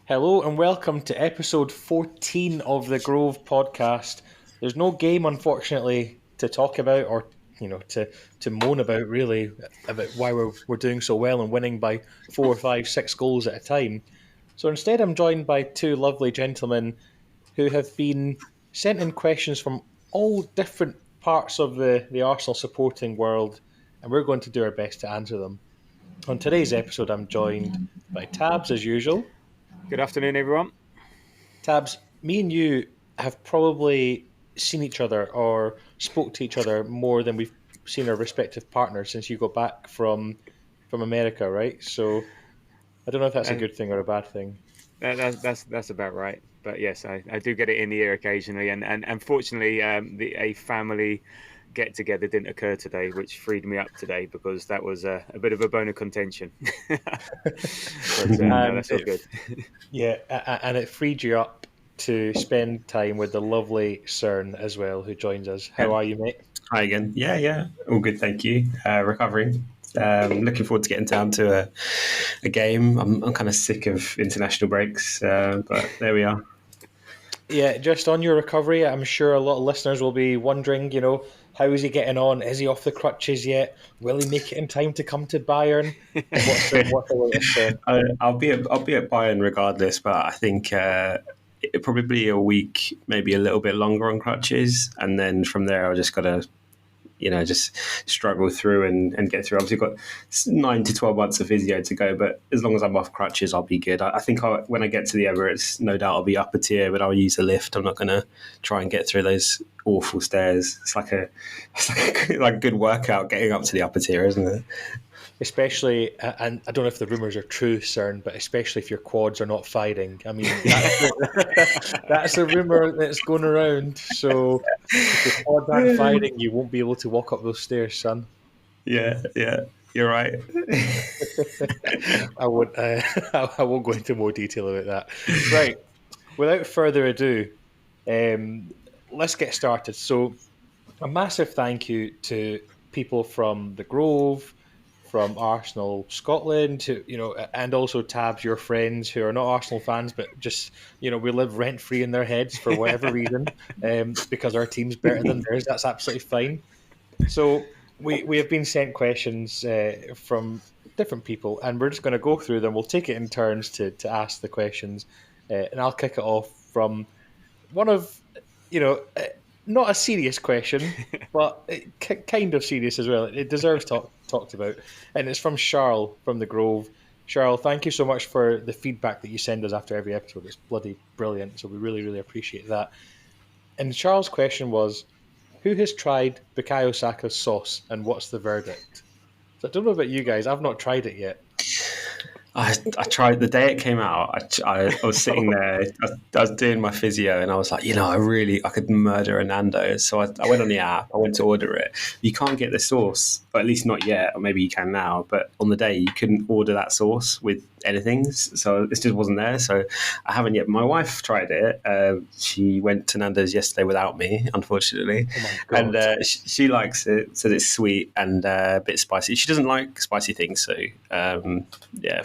Hello and welcome to episode 14 of the Grove podcast. There's no game, unfortunately, to talk about or to moan about, really, about why we're doing so well and winning by 4, 5, 6 goals at a time. So instead, I'm joined by two lovely gentlemen who have been sent in questions from all different parts of the Arsenal supporting world, and we're going to do our best to answer them. On today's episode, I'm joined by Tabs, as usual. Good afternoon, everyone. Tabs, me and you have probably seen each other or spoke to each other more than we've seen our respective partners since you got back from America, right? So I don't know if that's a good thing or a bad thing. That's about right. But yes, I do get it in the ear occasionally, and unfortunately, a family get together didn't occur today, which freed me up today because that was a bit of a bone of contention. But no, that's all good. Yeah, and it freed you up to spend time with the lovely Cern as well, who joins us. How are you, mate? Hi again. Yeah, all good, thank you. Recovering. Looking forward to getting down to a game. I'm kind of sick of international breaks, but there we are. Yeah, just on your recovery, I'm sure a lot of listeners will be wondering, how is he getting on? Is he off the crutches yet? Will he make it in time to come to Bayern? What's the latest then? I'll be at Bayern regardless, but I think probably a week, maybe a little bit longer on crutches, and then from there I'll just got to just struggle through and get through. Obviously, got 9 to 12 months of physio to go, but as long as I'm off crutches, I'll be good. I think when I get to the Emirates, no doubt I'll be upper tier, but I'll use a lift. I'm not going to try and get through those awful stairs. It's like a good workout getting up to the upper tier, isn't it? Especially, and I don't know if the rumours are true, Cern, but especially if your quads are not firing. I mean, that's a rumour that's going around. So if your quads aren't firing, you won't be able to walk up those stairs, son. Yeah, you're right. I won't go into more detail about that. Right, without further ado, let's get started. So a massive thank you to people from the Grove, from Arsenal Scotland, and also Tabs, your friends who are not Arsenal fans, but just, we live rent-free in their heads for whatever reason, because our team's better than theirs. That's absolutely fine. So we have been sent questions from different people, and we're just going to go through them. We'll take it in turns to ask the questions, and I'll kick it off from one of, not a serious question, but kind of serious as well. It deserves talked about. And it's from Charles from the Grove. Charles, thank you so much for the feedback that you send us after every episode. It's bloody brilliant. So we really, really appreciate that. And Charles' question was, who has tried Bukayo Saka's sauce and what's the verdict? So I don't know about you guys. I've not tried it yet. I tried the day it came out. I was sitting there. I was doing my physio, and I was like, I could murder a Nando. So I went on the app. I went to order it. You can't get the sauce, but at least not yet, or maybe you can now. But on the day, you couldn't order that sauce with anything, so this just wasn't there. So I haven't yet. My wife tried it. She went to Nando's yesterday without me, unfortunately, and she likes it. Says it's sweet and a bit spicy. She doesn't like spicy things, so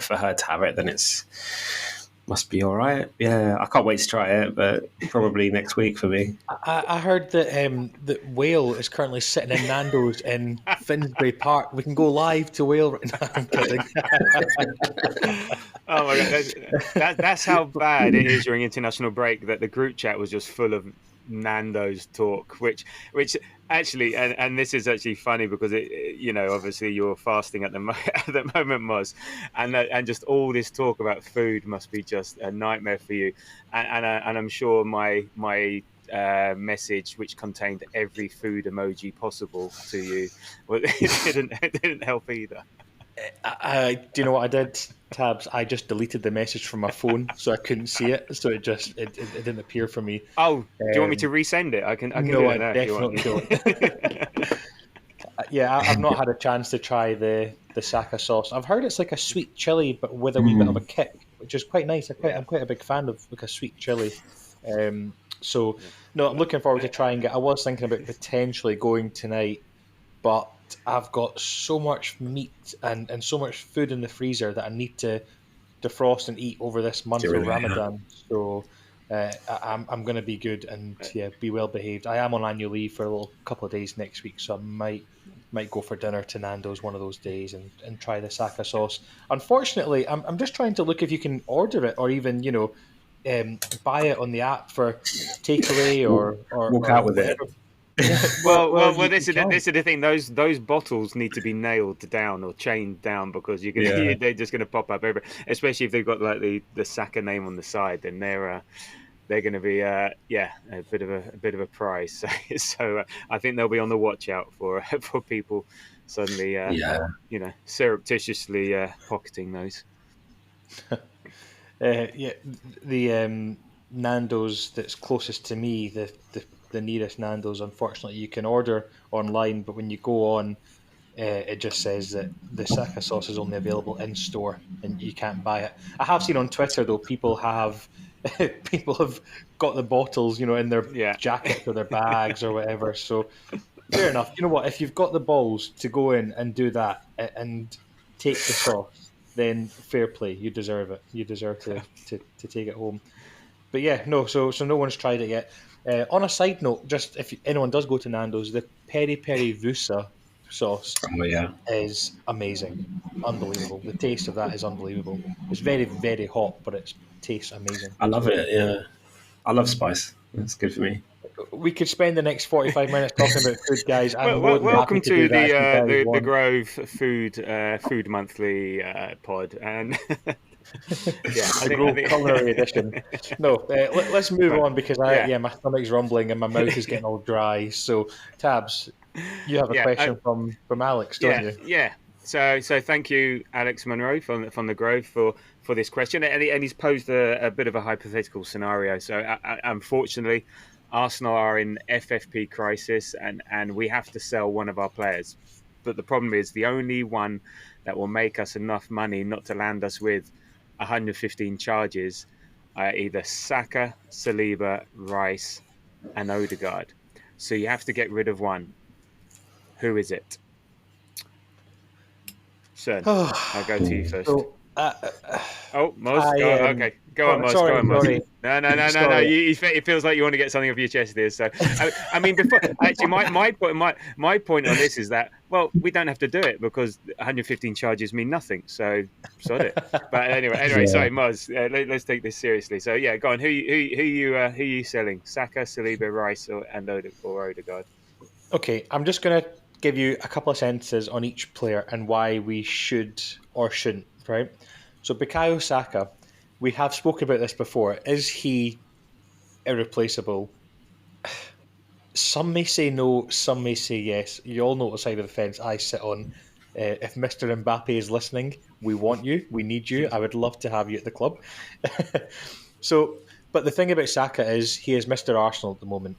for her to have it, then it's must be all right. Yeah, I can't wait to try it, but probably next week for me. I heard that Whale is currently sitting in Nando's in Finsbury Park. We can go live to Whale right now. I'm kidding. Oh my God, that's how bad it is during international break that the group chat was just full of Nando's talk, which actually, and this is actually funny because obviously you're fasting at the moment, Moz, and just all this talk about food must be just a nightmare for you, and I'm sure my message, which contained every food emoji possible to you, it didn't help either. Do you know what I did, Tabs? I just deleted the message from my phone, so I couldn't see it. So it didn't appear for me. Oh, do you want me to resend it? I can no, do it now. I definitely don't. Yeah, I've not had a chance to try the Saka sauce. I've heard it's like a sweet chili, but with a wee bit of a kick, which is quite nice. I'm quite a big fan of like a sweet chili. So, no, I'm looking forward to trying it. I was thinking about potentially going tonight, but I've got so much meat and so much food in the freezer that I need to defrost and eat over this Get month rid of of it, yeah. Ramadan. So I'm going to be good and be well behaved. I am on annual leave for a little couple of days next week, so I might go for dinner to Nando's one of those days and try the Saka sauce. Unfortunately, I'm just trying to look if you can order it or even buy it on the app for takeaway Walk or out with it. whatever. Well, this You can. is the thing. Those bottles need to be nailed down or chained down because Yeah. they're just going to pop up everywhere. Especially if they've got like the Saka name on the side, then they're going to be a bit of a prize. So I think they'll be on the watch out for people suddenly surreptitiously pocketing those. The Nando's that's closest to me, the nearest Nando's, unfortunately, you can order online, but when you go on, it just says that the Saka sauce is only available in store and you can't buy it. I have seen on Twitter though people have got the bottles, in their jackets or their bags or whatever. So fair enough. You know what? If you've got the balls to go in and do that and take the sauce, then fair play. You deserve it. You deserve to take it home. But yeah, no. So no one's tried it yet. On a side note, just if anyone does go to Nando's, the peri peri vusa sauce Oh yeah. is amazing, unbelievable. The taste of that is unbelievable. It's very very hot, but it tastes amazing. I love it. Yeah, I love spice. It's good for me. We could spend the next 45 minutes talking about food, guys. I'm more than Welcome happy to do to that if you guys the want. Grove Food Monthly pod, and The Grove Culinary Edition. No, let's move on because my stomach's rumbling and my mouth is getting all dry. So, Tabs, you have a question from Alex, don't you? Yeah. So thank you, Alex Monroe from the Grove for this question, and he's posed a bit of a hypothetical scenario. So unfortunately, Arsenal are in FFP crisis, and we have to sell one of our players. But the problem is the only one that will make us enough money not to land us with 115 charges are either Saka, Saliba, Rice, and Odegaard. So you have to get rid of one. Who is it? Sir, I'll go to you first. So, Moz, okay. Go on, Moz. Sorry. No. It feels like you want to get something off your chest there. So, I mean, before actually, my point on this is that we don't have to do it because 115 charges mean nothing. So, sod it. But anyway, sorry, Moz. Let's take this seriously. So, yeah, go on. Who you selling? Saka, Saliba, Rice, or Odegaard? Okay, I'm just gonna give you a couple of sentences on each player and why we should or shouldn't, right? So Bukayo Saka, we have spoken about this before. Is he irreplaceable? Some may say no, some may say yes. You all know what side of the fence I sit on. If Mr. Mbappe is listening, we want you, we need you. I would love to have you at the club. But the thing about Saka is he is Mr. Arsenal at the moment.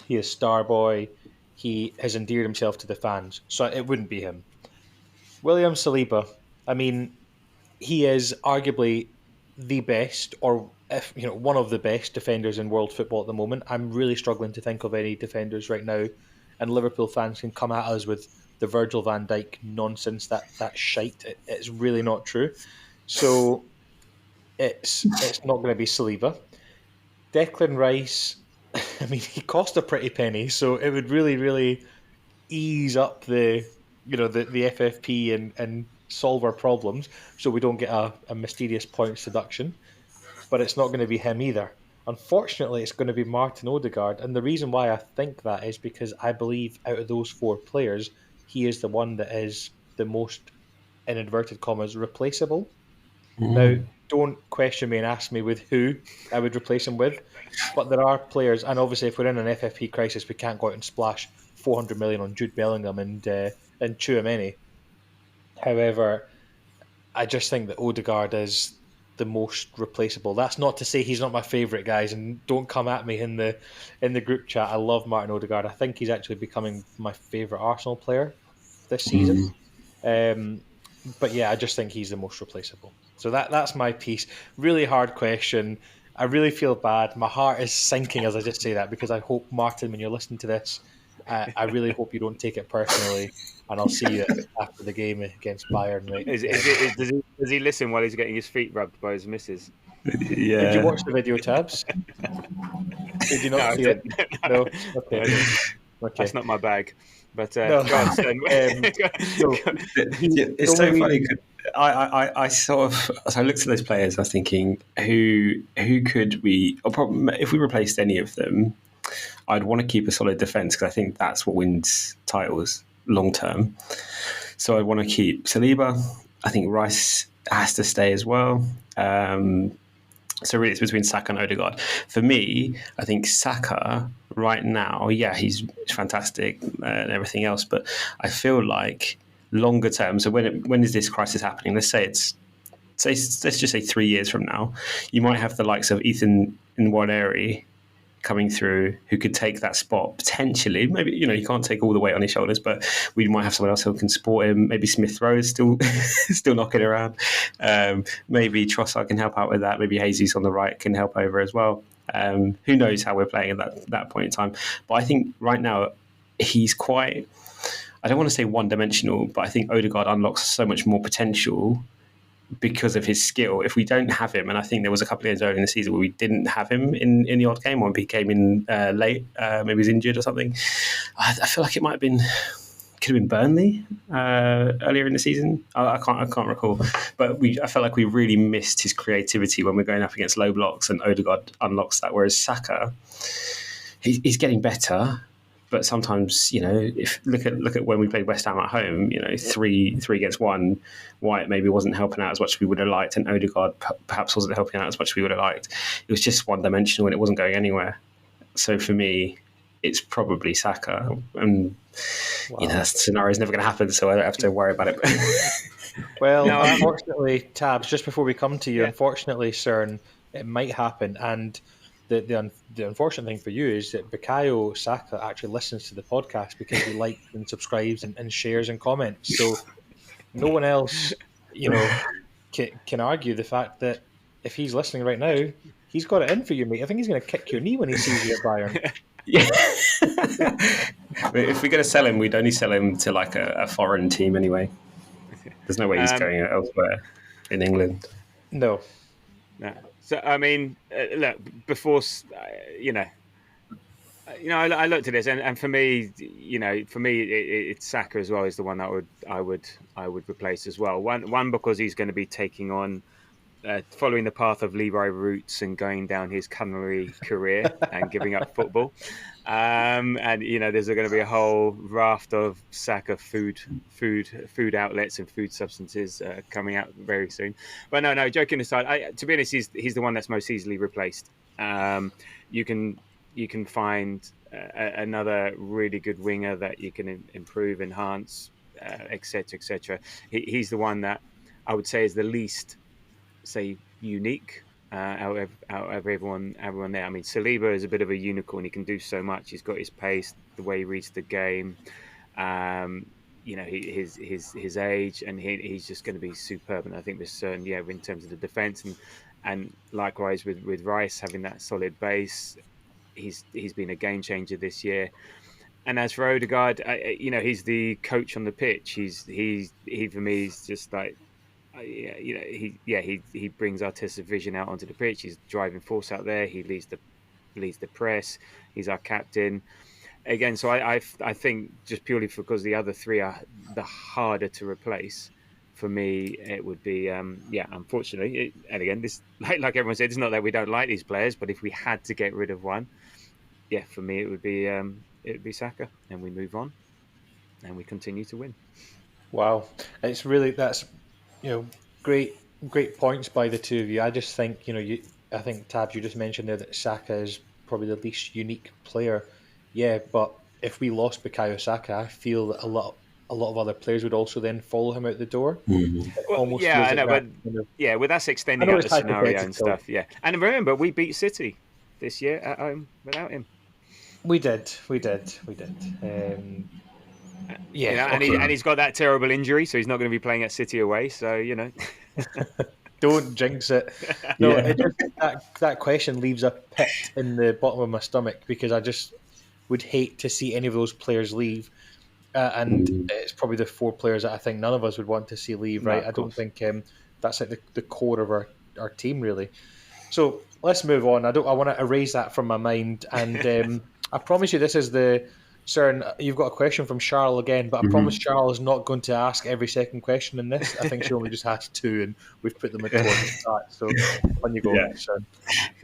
He is star boy. He has endeared himself to the fans, so it wouldn't be him. William Saliba, I mean, he is arguably the best, or one of the best defenders in world football at the moment. I'm really struggling to think of any defenders right now, and Liverpool fans can come at us with the Virgil van Dijk nonsense. That shite. It's really not true. So it's not going to be Saliba. Declan Rice. I mean, he cost a pretty penny, so it would really, really ease up the FFP and solve our problems, so we don't get a mysterious points deduction. But it's not going to be him either. Unfortunately, it's going to be Martin Odegaard, and the reason why I think that is because I believe out of those four players, he is the one that is the most, in inverted commas, replaceable. Now, don't question me and ask me with who I would replace him with, but there are players, and obviously if we're in an FFP crisis, we can't go out and splash 400 million on Jude Bellingham and Tchouaméni. However, I just think that Odegaard is the most replaceable. That's not to say he's not my favourite, guys, and don't come at me in the group chat. I love Martin Odegaard. I think he's actually becoming my favourite Arsenal player this season. But yeah, I just think he's the most replaceable. So that's my piece. Really hard question. I really feel bad. My heart is sinking as I just say that, because I hope, Martin, when you're listening to this, I really hope you don't take it personally, and I'll see you after the game against Bayern, mate. Does he listen while he's getting his feet rubbed by his missus? Did you watch the video, Tabs? Did you not No, see it? No? Okay. Okay. Okay. That's not my bag. But No. go on, Sven. So, It's so funny. 'Cause I sort of, as I looked at those players, I was thinking, who could we, or probably, if we replaced any of them, I'd want to keep a solid defence, because I think that's what wins titles long term. So I'd want to keep Saliba. I think Rice has to stay as well. So really, it's between Saka and Odegaard. For me, I think Saka right now, yeah, he's fantastic and everything else, but I feel like longer term. So when is this crisis happening? Let's just say 3 years from now, you might have the likes of Ethan Nwaneri coming through who could take that spot potentially. Maybe, you can't take all the weight on his shoulders, but we might have someone else who can support him. Maybe Smith Rowe is still knocking around. Maybe Trossard can help out with that. Maybe Jesus on the right can help over as well. Who knows how we're playing at that point in time. But I think right now he's quite, I don't want to say one-dimensional, but I think Odegaard unlocks so much more potential because of his skill. If we don't have him, and I think there was a couple of games early in the season where we didn't have him in the odd game, or he came in late, maybe he's injured or something. I feel like could have been Burnley earlier in the season. I can't recall, but I felt like we really missed his creativity when we're going up against low blocks, and Odegaard unlocks that. Whereas Saka, he's getting better. But sometimes, if look at when we played West Ham at home, three against one, White maybe wasn't helping out as much as we would have liked, and Odegaard perhaps wasn't helping out as much as we would have liked. It was just one-dimensional and it wasn't going anywhere. So for me, it's probably Saka, and that scenario is never going to happen, so I don't have to worry about it. Well, unfortunately, Tabs, just before we come to you, unfortunately, CERN, it might happen, and the unfortunate thing for you is that Bukayo Saka actually listens to the podcast because he likes and subscribes and shares and comments. So no one else, can argue the fact that if he's listening right now, he's got it in for you, mate. I think he's going to kick your knee when he sees you at Bayern. Yeah. If we're going to sell him, we'd only sell him to like a foreign team anyway. There's no way he's going elsewhere in England. No. So I mean, look, before I looked at this, and for me, it's Saka as well is the one that I would replace as well. One because he's going to be taking on, following the path of Levi Roots and going down his culinary career and giving up football. And there's going to be a whole raft of Saka food outlets and food substances coming out very soon. But no, joking aside, to be honest, he's the one that's most easily replaced. You can find another really good winger that you can improve, enhance, etc., etc. He's the one that I would say is the least, say, unique out of everyone there. I mean, Saliba is a bit of a unicorn. He can do so much. He's got his pace, the way he reads the game, his age, and he's just going to be superb. And I think there's certain, in terms of the defence, and likewise with Rice having that solid base, he's been a game changer this year. And as for Odegaard, he's the coach on the pitch. He for me is just like, he brings artistic vision out onto the pitch. He's driving force out there. He leads the press. He's our captain. Again, so I think just purely because the other three are the harder to replace, for me it would be unfortunately. And again, this like everyone said, it's not that we don't like these players, but if we had to get rid of one, for me it would be Saka, and we move on, and we continue to win. Wow, that's great points by the two of you. I just think, I think, Tabs, you just mentioned there that Saka is probably the least unique player. Yeah, but if we lost Bukayo Saka, I feel that a lot of other players would also then follow him out the door. Mm-hmm. I know, but with us extending out the scenario and stuff. Yeah, and remember, we beat City this year at home without him. We did. And he's got that terrible injury, so he's not going to be playing at City away. So Don't jinx it. No, that question leaves a pit in the bottom of my stomach because I just would hate to see any of those players leave. And it's probably the 4 players that I think none of us would want to see leave, No, right? of I don't course. think that's like the core of our team, really. So let's move on. I want to erase that from my mind. And I promise you, this is the CERN. You've got a question from Charles again, but I promise Charles is not going to ask every second question in this. I think she only just asked 2, and we've put them towards the start. So on you go, Yeah. CERN.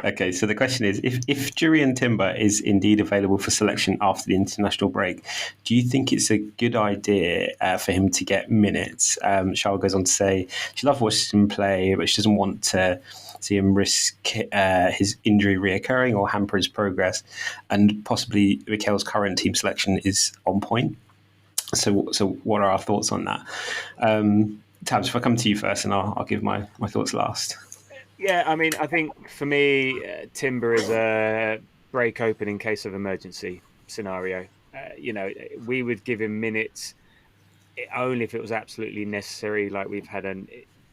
Okay, so the question is, if Jurriën Timber is indeed available for selection after the international break, do you think it's a good idea for him to get minutes? Charles goes on to say she loves watching him play, but she doesn't want to see him risk his injury reoccurring or hamper his progress, and possibly Mikel's current team selection is on point. So what are our thoughts on that? Tabs, if I come to you first, and I'll give my thoughts last. Yeah, I mean, I think for me, Timber is a break open in case of emergency scenario. We would give him minutes only if it was absolutely necessary, like we've had a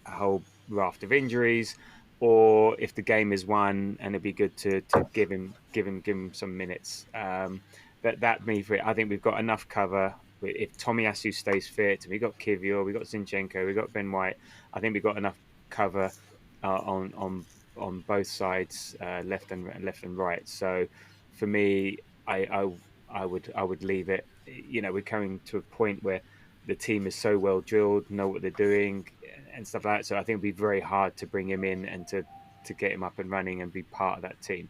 whole raft of injuries, or if the game is won, and it'd be good to give him some minutes. That me for it. I think we've got enough cover. If Tomiyasu stays fit, we got Kivior, we got Zinchenko, we got Ben White. I think we've got enough cover on both sides, left and right. So for me, I would leave it. We're coming to a point where the team is so well drilled, know what they're doing, and stuff like that. So I think it'd be very hard to bring him in and to get him up and running and be part of that team.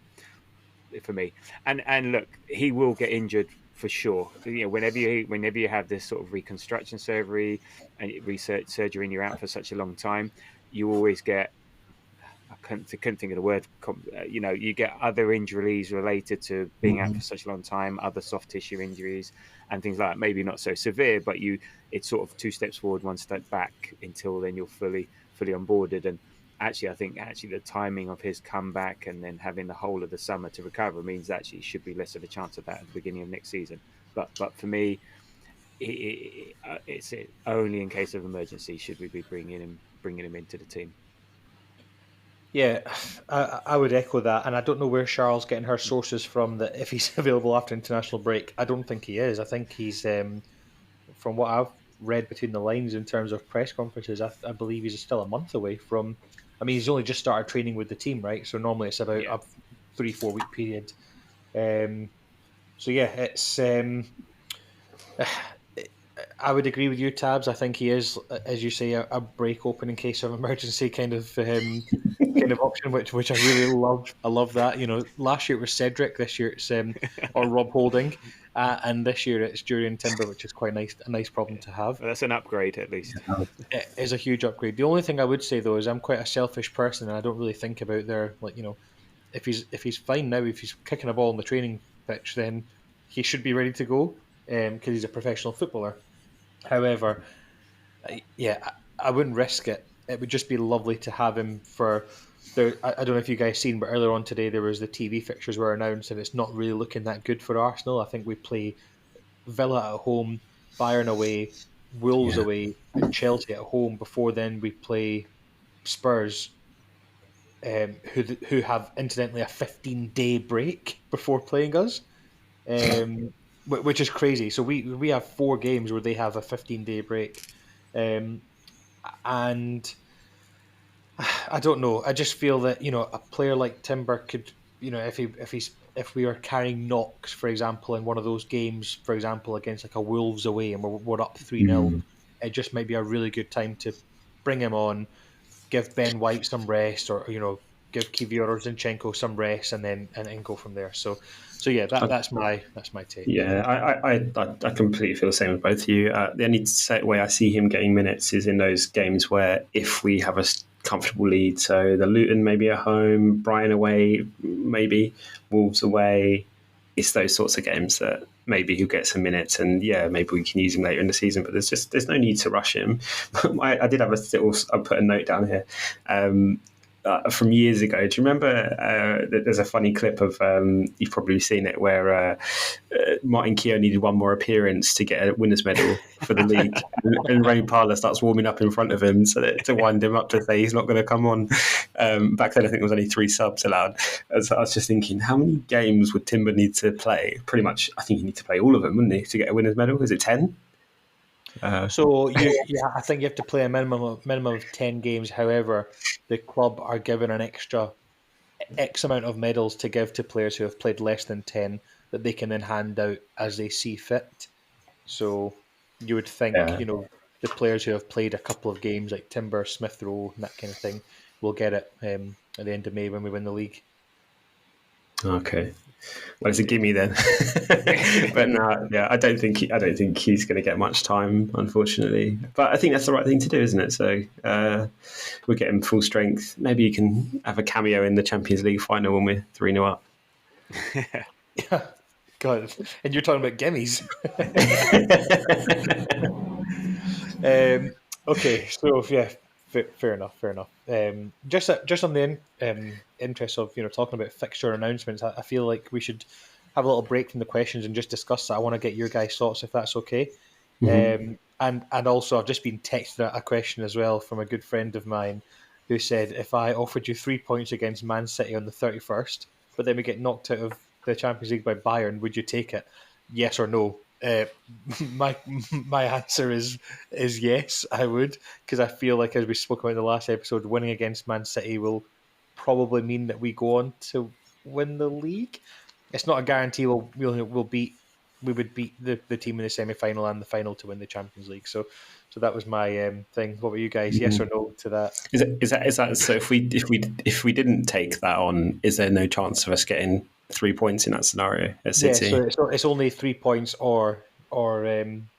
For me, and look, he will get injured for sure. Whenever you have this sort of reconstruction surgery and research surgery, and you're out for such a long time, you always get. I couldn't think of the word. You get other injuries related to being out for such a long time, other soft tissue injuries and things like that. Maybe not so severe, but it's sort of 2 steps forward, 1 step back until then you're fully onboarded. And actually, I think the timing of his comeback and then having the whole of the summer to recover means actually should be less of a chance of that at the beginning of next season. But for me, it's only in case of emergency should we be bringing him into the team. Yeah, I would echo that, and I don't know where Charles getting her sources from that if he's available after international break. I don't think he is. I think he's, from what I've read between the lines in terms of press conferences, I believe he's still a month away from. I mean, he's only just started training with the team, right? So normally it's about a 3-4 week period. So yeah, it's. I would agree with you, Tabs. I think he is, as you say, a break open in case of emergency kind of option, which I really love. I love that. Last year it was Cedric, this year it's or Rob Holding, and this year it's Jurriën Timber, which is quite a nice problem to have. Well, that's an upgrade at least. It is a huge upgrade. The only thing I would say though is I'm quite a selfish person, and I don't really think about if he's fine now, if he's kicking a ball on the training pitch, then he should be ready to go because he's a professional footballer. However, I wouldn't risk it. It would just be lovely to have him for. I don't know if you guys seen, but earlier on today there was the TV fixtures were announced, and it's not really looking that good for Arsenal. I think we play Villa at home, Bayern away, Wolves away, and Chelsea at home. Before then, we play Spurs, who have incidentally a 15-day break before playing us. Which is crazy. So we have 4 games where they have a 15-day break, and I don't know. I just feel that a player like Timber could, if we are carrying knocks, for example, in one of those games, for example, against like a Wolves away, and we're up 3-0, it just might be a really good time to bring him on, give Ben White some rest, or give Kivior or Zinchenko some rest, and then go from there. So yeah, that's my take. Yeah, I completely feel the same with both of you. The only way I see him getting minutes is in those games where if we have a comfortable lead, so the Luton maybe at home, Brighton away, maybe Wolves away. It's those sorts of games that maybe he'll get some minutes, and maybe we can use him later in the season. But there's no need to rush him. I did have I put a note down here. from years ago. Do you remember? There's a funny clip of you've probably seen it where Martin Keown needed one more appearance to get a winners medal for the league, and Ray Parlour starts warming up in front of him to wind him up to say he's not going to come on. Back then, I think there was only 3 subs allowed. So I was just thinking, how many games would Timber need to play? Pretty much, I think you need to play all of them, wouldn't he, to get a winners medal? Is it 10? So I think you have to play a minimum of 10 games. However, the club are given an extra X amount of medals to give to players who have played less than 10 that they can then hand out as they see fit. So you would think, the players who have played a couple of games like Timber, Smith Rowe, and that kind of thing will get it at the end of May when we win the league. Okay. Well, it's a gimme then. But no, I don't think he's going to get much time, unfortunately. But I think that's the right thing to do, isn't it? So we'll get him full strength. Maybe you can have a cameo in the Champions League final when we're 3-0 up. Yeah, God, and you're talking about gimmies. Okay, so yeah. Fair enough. Just on the interest of talking about fixture announcements, I feel like we should have a little break from the questions and just discuss that. I want to get your guys' thoughts if that's okay. Mm-hmm. And also I've just been texted a question as well from a good friend of mine who said, if I offered you 3 points against Man City on the 31st, but then we get knocked out of the Champions League by Bayern, would you take it? Yes or no? My answer is yes, I would, because I feel like, as we spoke about in the last episode, winning against Man City will probably mean that we go on to win the league. It's not a guarantee we would beat the team in the semi-final and the final to win the Champions League. So that was my thing. What were you guys? Yes or no to that? Is that so? If we didn't take that on, is there no chance of us getting 3 points in that scenario at City? Yeah, so it's only 3 points or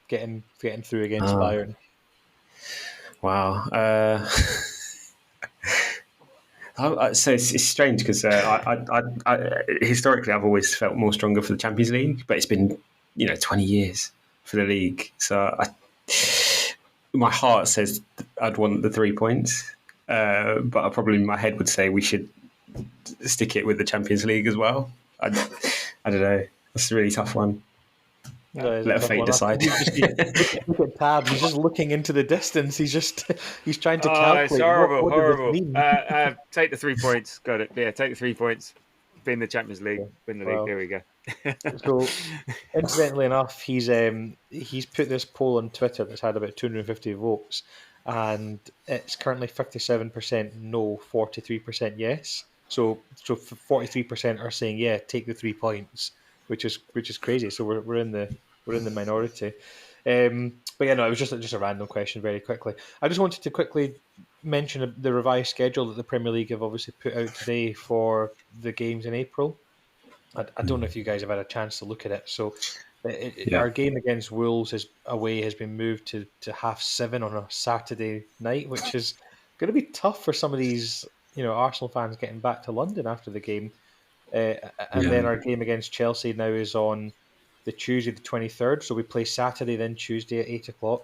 getting through against Bayern. Wow. So it's strange because I historically I've always felt more stronger for the Champions League, but it's been 20 years for the league. So my heart says I'd want the 3 points, but probably my head would say we should stick it with the Champions League as well. I don't know. That's a really tough one. Let fate decide. Look at Tab. He's just looking into the distance. He's trying to calculate. It's horrible. Take the 3 points. Got it. Yeah, take the 3 points. Win the Champions League. Win the league. There we go. So, incidentally enough, he's put this poll on Twitter that's had about 250 votes, and it's currently 57% no, 43% yes. So 43% are saying take the 3 points, which is crazy. So we're in the minority. But it was just a random question. Very quickly, I just wanted to quickly mention the revised schedule that the Premier League have obviously put out today for the games in April. I don't know if you guys have had a chance to look at it. So our game against Wolves has been moved to 7:30 on a Saturday night, which is going to be tough for some of these Arsenal fans getting back to London after the game. Then our game against Chelsea now is on the Tuesday the 23rd. So we play Saturday, then Tuesday at 8:00.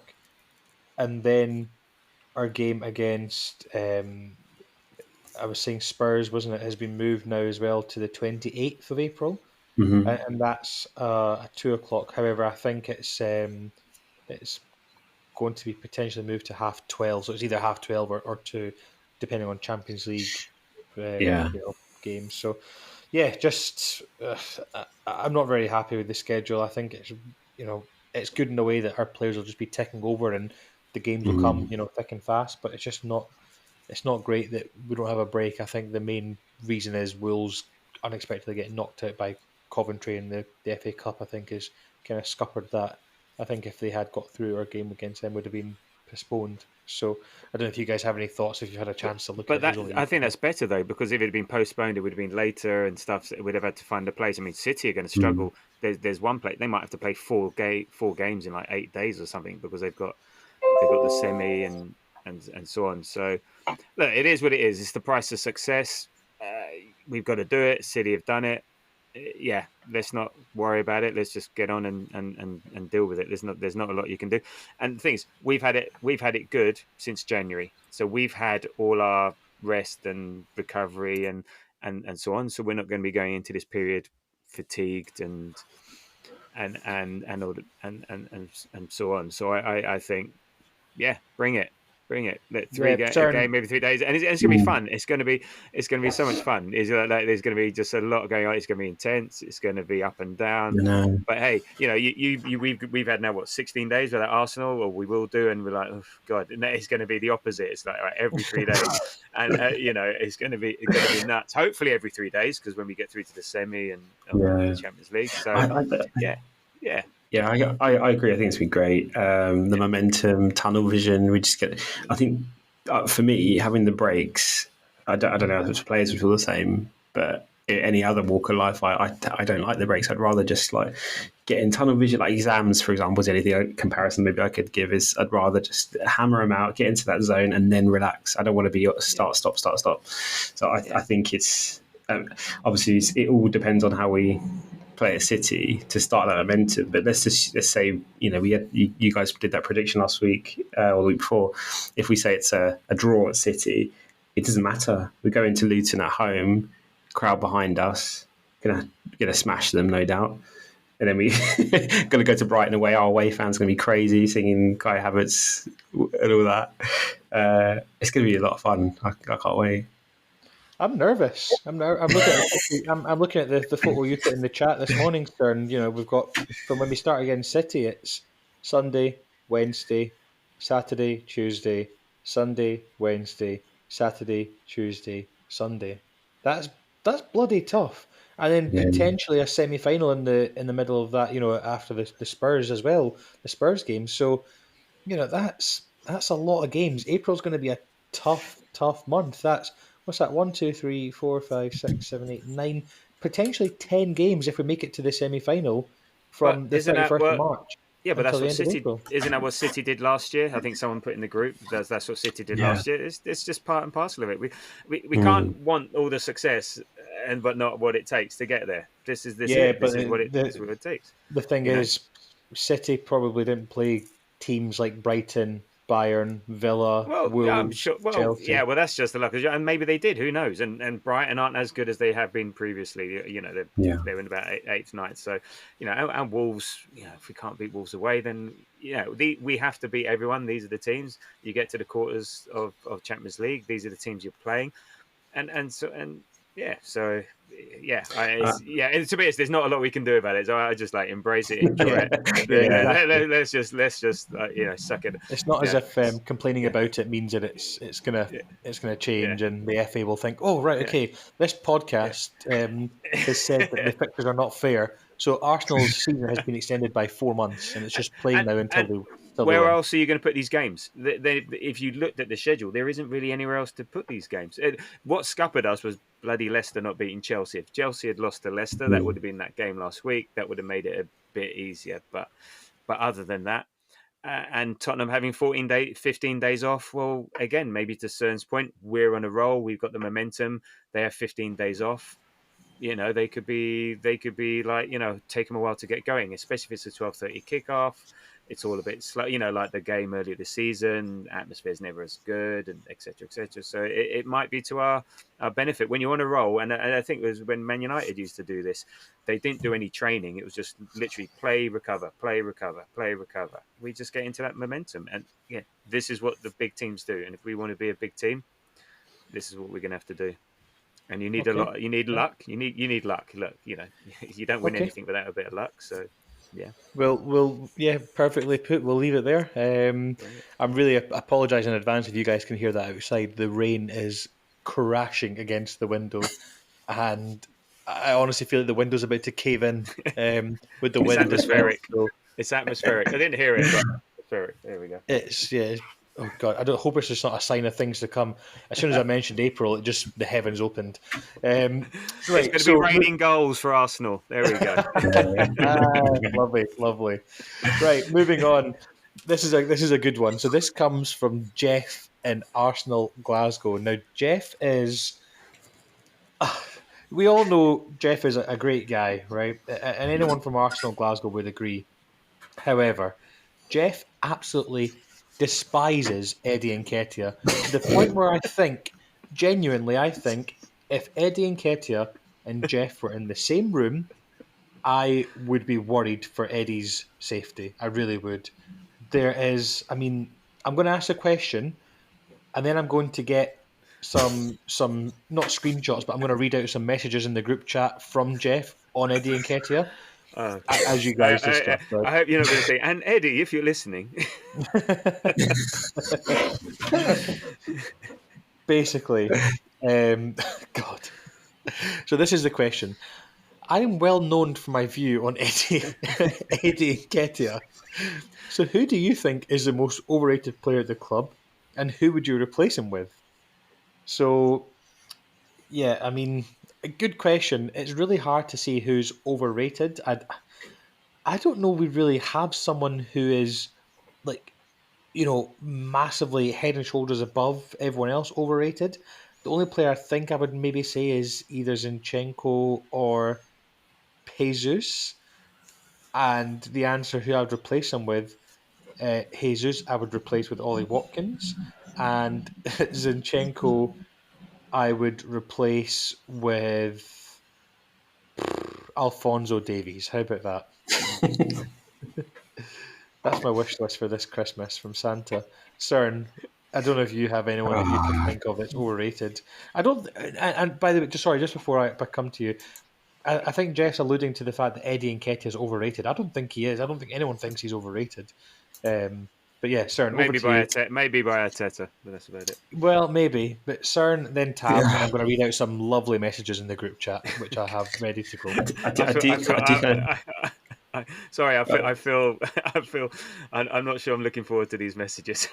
And then our game against, I was saying Spurs, wasn't it, has been moved now as well to the 28th of April. Mm-hmm. And that's at 2:00. However, I think it's going to be potentially moved to 12:30. So it's either 12:30 or 2, depending on Champions League games. So I'm not very happy with the schedule. I think it's good in a way that our players will just be ticking over and the games will come thick and fast. But it's just not. It's not great that we don't have a break. I think the main reason is Wolves unexpectedly getting knocked out by Coventry in the FA Cup. I think is kind of scuppered that. I think if they had got through, our game against them would have been postponed. So I don't know if you guys have any thoughts, if you've had a chance to look at it. I think that's better, though, because if it had been postponed, it would have been later and stuff. So it would have had to find a place. I mean, City are going to struggle. There's one place. They might have to play four games in like 8 days or something because they've got the semi and so on. So look, it is what it is. It's the price of success. We've got to do it. City have done it. Yeah, let's not worry about it. Let's just get on and deal with it. There's not a lot you can do. And the thing is, we've had it good since January. So we've had all our rest and recovery and so on. So we're not going to be going into this period fatigued and so on. So I think, yeah, bring it. A game every 3 days, and it's going to be fun. It's going to be so much fun. There's going to be just a lot going on. It's going to be intense. It's going to be up and down. But hey, we've had now 16 days without Arsenal, or we will do, and we're like, oh god, and it's going to be the opposite. It's like every 3 days, and it's going to be nuts. Hopefully every 3 days, because when we get through to the semi and the Champions League, so yeah. Yeah, I agree. I think it's been great. The momentum, tunnel vision. We just get. I think for me, having the breaks. I don't know if players would feel the same, but any other walk of life, I don't like the breaks. I'd rather just like get in tunnel vision. Like exams, for example, is anything comparison maybe I could give is I'd rather just hammer them out, get into that zone, and then relax. I don't want to be start, stop. So I think it's obviously it all depends on how we play at City to start that momentum. But let's say we had you guys did that prediction last week or the week before. If we say it's a draw at City, it doesn't matter. We go into Luton at home, crowd behind us, gonna smash them, no doubt. And then we gonna go to Brighton away. Our away fans gonna be crazy singing Kai Havertz and all that. It's gonna be a lot of fun. I can't wait. I'm nervous. I'm looking at the photo you put in the chat this morning, Stern. We've got from when we start against City, it's Sunday, Wednesday, Saturday, Tuesday, Sunday, Wednesday, Saturday, Tuesday, Sunday. That's bloody tough. And then potentially a semi-final in the middle of that. After the Spurs as well, the Spurs game. So, that's a lot of games. April's going to be a tough month. That's what's that? 1, 2, 3, 4, 5, 6, 7, 8, 9, potentially 10 games if we make it to the semi-final from the 31st of March. Yeah, but that's what City. Isn't that what City did last year? I think someone put in the group that's what City did last year. It's just part and parcel of it. We can't want all the success but not what it takes to get there. This is what it takes. The thing is, City probably didn't play teams like Brighton, Bayern, Villa, Wolves, I'm sure. Chelsea. Yeah, well, that's just the luck, and maybe they did. Who knows? And Brighton aren't as good as they have been previously. They're in about eighth, ninth. So, and Wolves. If we can't beat Wolves away, then we have to beat everyone. These are the teams. You get to the quarters of Champions League. These are the teams you're playing, and to be honest, there's not a lot we can do about it. So I just embrace it, enjoy it. Let's just suck it. It's not as if complaining about it means that it's gonna change, and the FA will think, oh right, okay, this podcast has said that the fixtures are not fair. So Arsenal's season has been extended by 4 months, and it's just playing now until where else are you going to put these games? If you looked at the schedule, there isn't really anywhere else to put these games. What scuppered us was bloody Leicester not beating Chelsea. If Chelsea had lost to Leicester, that would have been that game last week. That would have made it a bit easier. But other than that, and Tottenham having 15 days off, well, again, maybe to Cern's point, we're on a roll. We've got the momentum. They have 15 days off. They could be take them a while to get going, especially if it's a 12:30 kickoff. It's all a bit slow, like the game earlier this season. Atmosphere's never as good, and et cetera, et cetera. So it might be to our benefit when you're on a roll. And I think it was when Man United used to do this. They didn't do any training. It was just literally play, recover, play, recover, play, recover. We just get into that momentum. And this is what the big teams do. And if we want to be a big team, this is what we're going to have to do. And you need a lot. You need luck. You need luck. Look, you don't win anything without a bit of luck. So. Yeah. Well, perfectly put. We'll leave it there. I'm really apologise in advance if you guys can hear that outside. The rain is crashing against the window, and I honestly feel like the window's about to cave in with the wind. It's atmospheric. It's atmospheric. I didn't hear it, but atmospheric. There we go. It's oh God, I don't hope it's just not a sign of things to come. As soon as I mentioned April, the heavens opened. Right, it's going to be raining goals for Arsenal. There we go. Lovely. Right, moving on. This is a good one. So this comes from Jeff in Arsenal, Glasgow. Now, Jeff is... we all know Jeff is a great guy, right? And anyone from Arsenal, Glasgow would agree. However, Jeff absolutely despises Eddie Nketiah to the point where I think genuinely, I think if Eddie Nketiah and Jeff were in the same room, I would be worried for Eddie's safety. I really would. There is, I mean, I'm going to ask a question, and then I'm going to get some not screenshots, but I'm going to read out some messages in the group chat from Jeff on Eddie Nketiah, as you guys discussed. I hope you're not going to say, and Eddie, if you're listening. Basically, God. So this is the question. I am well known for my view on Eddie Nketiah. So who do you think is the most overrated player at the club, and who would you replace him with? So, yeah, I mean, a good question. It's really hard to see who's overrated. I don't know. We really have someone who is like massively head and shoulders above everyone else overrated. The only player I think I would maybe say is either Zinchenko or Jesus. And the answer who I would replace him with, Jesus, I would replace with Ollie Watkins. And Zinchenko, I would replace with Alfonso Davies. How about that? That's my wish list for this Christmas from Santa. CERN, I don't know if you have anyone that you can think of that's overrated. I don't. And by the way, just before I come to you, I think Jeff's alluding to the fact that Eddie Nketiah is overrated. I don't think he is. I don't think anyone thinks he's overrated. But yeah, CERN, maybe over to you. Maybe by Arteta, but that's about it. Well, maybe. But CERN, then Tab, and I'm going to read out some lovely messages in the group chat, which I have ready to go. Sorry, I feel. I'm not sure I'm looking forward to these messages.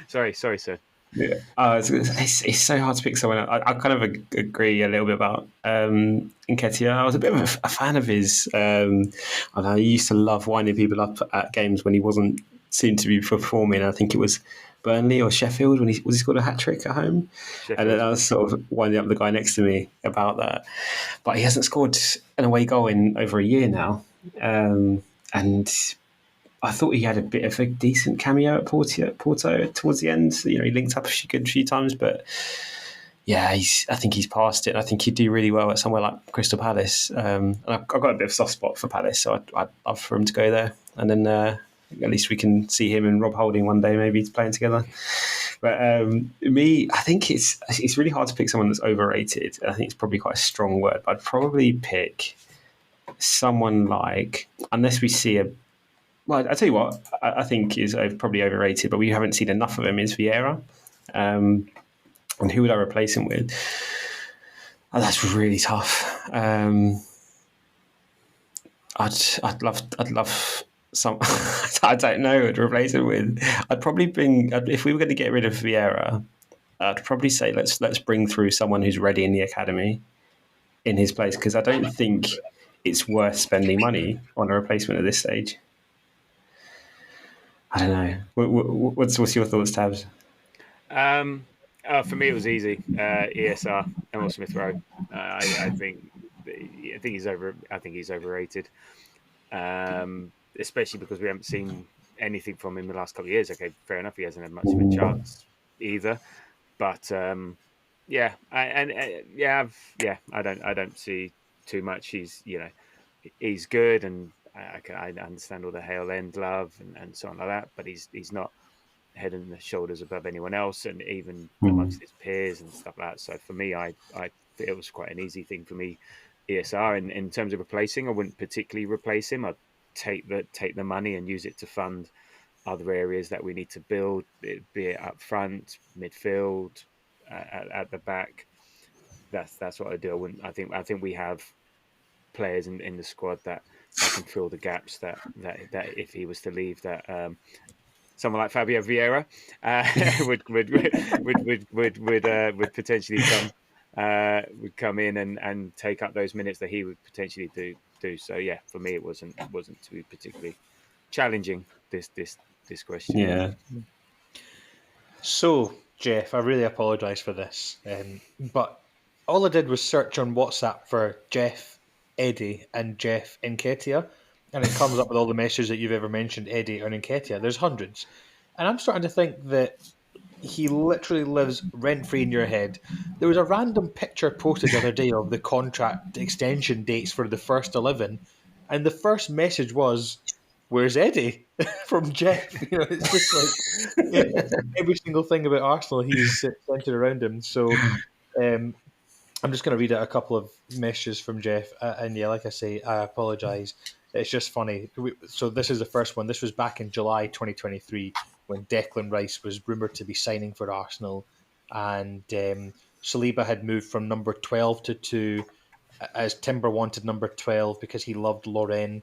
sorry, sir. Yeah, it's so hard to pick someone. I kind of agree a little bit about Nketiah. I was a bit of a fan of his. I used to love winding people up at games when he wasn't seemed to be performing. I think it was Burnley or Sheffield when he scored a hat trick at home, Sheffield. And I was sort of winding up the guy next to me about that. But he hasn't scored an away goal in over a year now, and I thought he had a bit of a decent cameo at Porto towards the end. He linked up a few times, but yeah, I think he's past it. I think he'd do really well at somewhere like Crystal Palace. And I've got a bit of a soft spot for Palace, so I'd love for him to go there. And then at least we can see him and Rob Holding one day, maybe playing together. But I think it's really hard to pick someone that's overrated. I think it's probably quite a strong word. But I'd probably pick someone like, unless we see well, I tell you what, I think is probably overrated, but we haven't seen enough of him, is Vieira. And who would I replace him with? Oh, that's really tough. I'd love some. I don't know who to replace him with. I'd probably if we were going to get rid of Vieira, I'd probably say let's bring through someone who's ready in the academy in his place, because I don't think it's worth spending money on a replacement at this stage. I don't know. What's your thoughts, Tabs? For me, it was easy. ESR, Emil Smith Rowe. I think he's overrated, especially because we haven't seen anything from him the last couple of years. Okay, fair enough. He hasn't had much of a chance either, but I don't see too much. He's good, and I understand all the Hale End love and so on like that, but he's not head and shoulders above anyone else, and even amongst his peers and stuff like that. So for me, it was quite an easy thing for me. ESR in terms of replacing, I wouldn't particularly replace him. I'd take the money and use it to fund other areas that we need to build, be it up front, midfield, at the back. That's what I do. I think we have players in the squad that can fill the gaps that if he was to leave, that someone like Fabio Vieira would potentially come in and take up those minutes that he would potentially do. So yeah, for me it wasn't too particularly challenging, this question. Yeah. So Jeff, I really apologise for this, but all I did was search on WhatsApp for Jeff, Eddie, and Jeff Nketiah, and it comes up with all the messages that you've ever mentioned Eddie or Nketiah. There's hundreds, and I'm starting to think that he literally lives rent-free in your head. There was a random picture posted the other day of the contract extension dates for the first 11, and the first message was, "Where's Eddie?" from Jeff. It's just like every single thing about Arsenal, he's centered around him. So um, I'm just going to read out a couple of messages from Jeff. And yeah, like I say, I apologise. It's just funny. So this is the first one. This was back in July 2023 when Declan Rice was rumoured to be signing for Arsenal. And Saliba had moved from number 12 to 2 as Timber wanted number 12 because he loved Lorraine.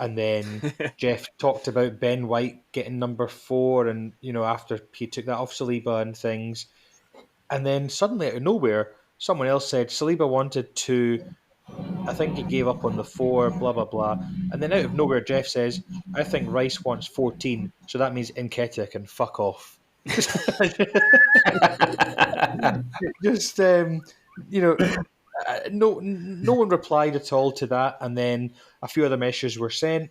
And then Jeff talked about Ben White getting number 4 and, after he took that off Saliba and things. And then suddenly out of nowhere, someone else said Saliba wanted to. I think he gave up on the 4, blah, blah, blah. And then out of nowhere, Jeff says, I think Rice wants 14, so that means Nketiah can fuck off. Just, no one replied at all to that. And then a few other messages were sent.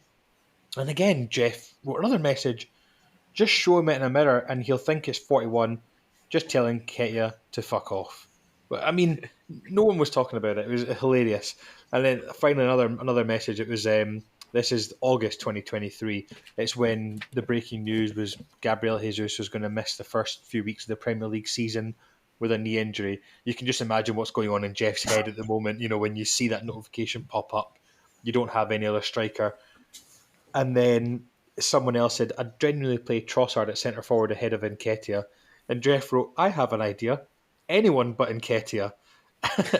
And again, Jeff wrote another message. Just show him it in a mirror and he'll think it's 41. Just tell Nketiah to fuck off. But I mean, no one was talking about it. It was hilarious. And then finally another message. It was this is August 2023. It's when the breaking news was Gabriel Jesus was going to miss the first few weeks of the Premier League season with a knee injury. You can just imagine what's going on in Jeff's head at the moment. When you see that notification pop up, you don't have any other striker. And then someone else said, I'd genuinely play Trossard at centre forward ahead of Nketiah. And Jeff wrote, I have an idea. Anyone but Nketiah.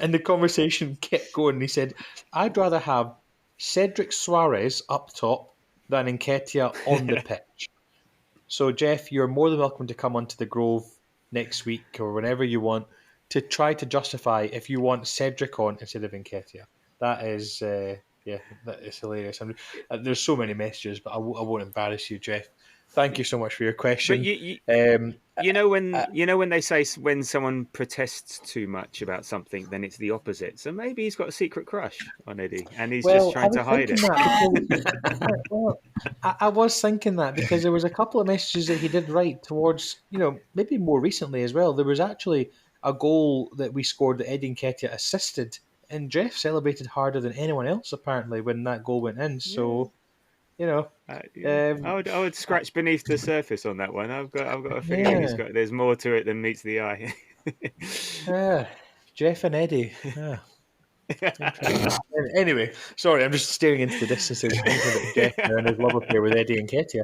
And the conversation kept going. He said, I'd rather have Cedric Suarez up top than Nketiah on the pitch. So, Jeff, you're more than welcome to come onto the Grove next week or whenever you want to try to justify if you want Cedric on instead of Nketiah. That is... that is hilarious. There's so many messages, but I won't embarrass you, Jeff. Thank you so much for your question. But when they say when someone protests too much about something, then it's the opposite. So maybe he's got a secret crush on Eddie, and he's just trying to hide it. I was thinking that because there was a couple of messages that he did write towards, maybe more recently as well. There was actually a goal that we scored that Eddie Nketiah assisted. And Jeff celebrated harder than anyone else apparently when that goal went in. So, I would scratch beneath the surface on that one. I've got a feeling there's more to it than meets the eye. Jeff and Eddie. Yeah. Anyway, sorry, I'm just staring into the distance of Jeff and his love affair with Eddie Nketiah.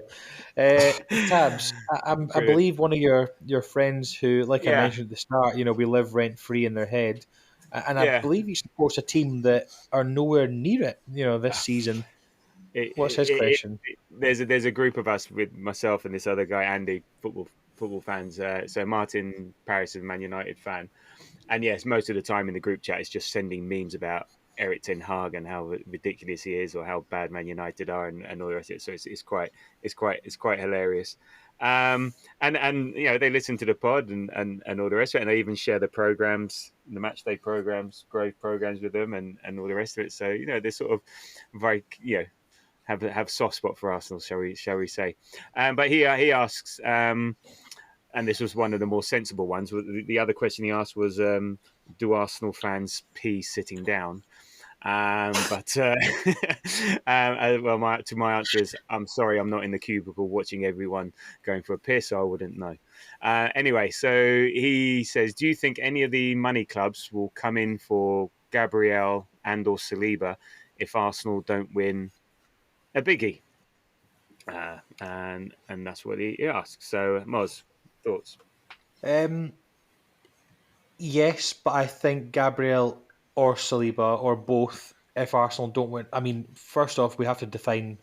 Tabs, I believe one of your friends who, like I mentioned at the start, we live rent free in their head. And I believe he supports a team that are nowhere near it, this season. What's his question? There's a group of us with myself and this other guy, Andy, football fans. So Martin Paris is a Man United fan. And yes, most of the time in the group chat, it's just sending memes about Erik ten Hag and how ridiculous he is or how bad Man United are and all the rest of it. So it's quite hilarious. And they listen to the pod and all the rest of it, and they even share the programs, the match day programs, Grove programs with them, and all the rest of it. So they're sort of very have soft spot for Arsenal, shall we say? But he asks, and this was one of the more sensible ones. The other question he asked was, do Arsenal fans pee sitting down? My answer is, I'm sorry, I'm not in the cubicle watching everyone going for a piss, so I wouldn't know. Anyway, so he says, do you think any of the money clubs will come in for Gabriel and or Saliba if Arsenal don't win a biggie? And that's what he asks. So, Moz, thoughts? Yes, but I think Gabriel or Saliba or both, if Arsenal don't win. I mean, first off, we have to define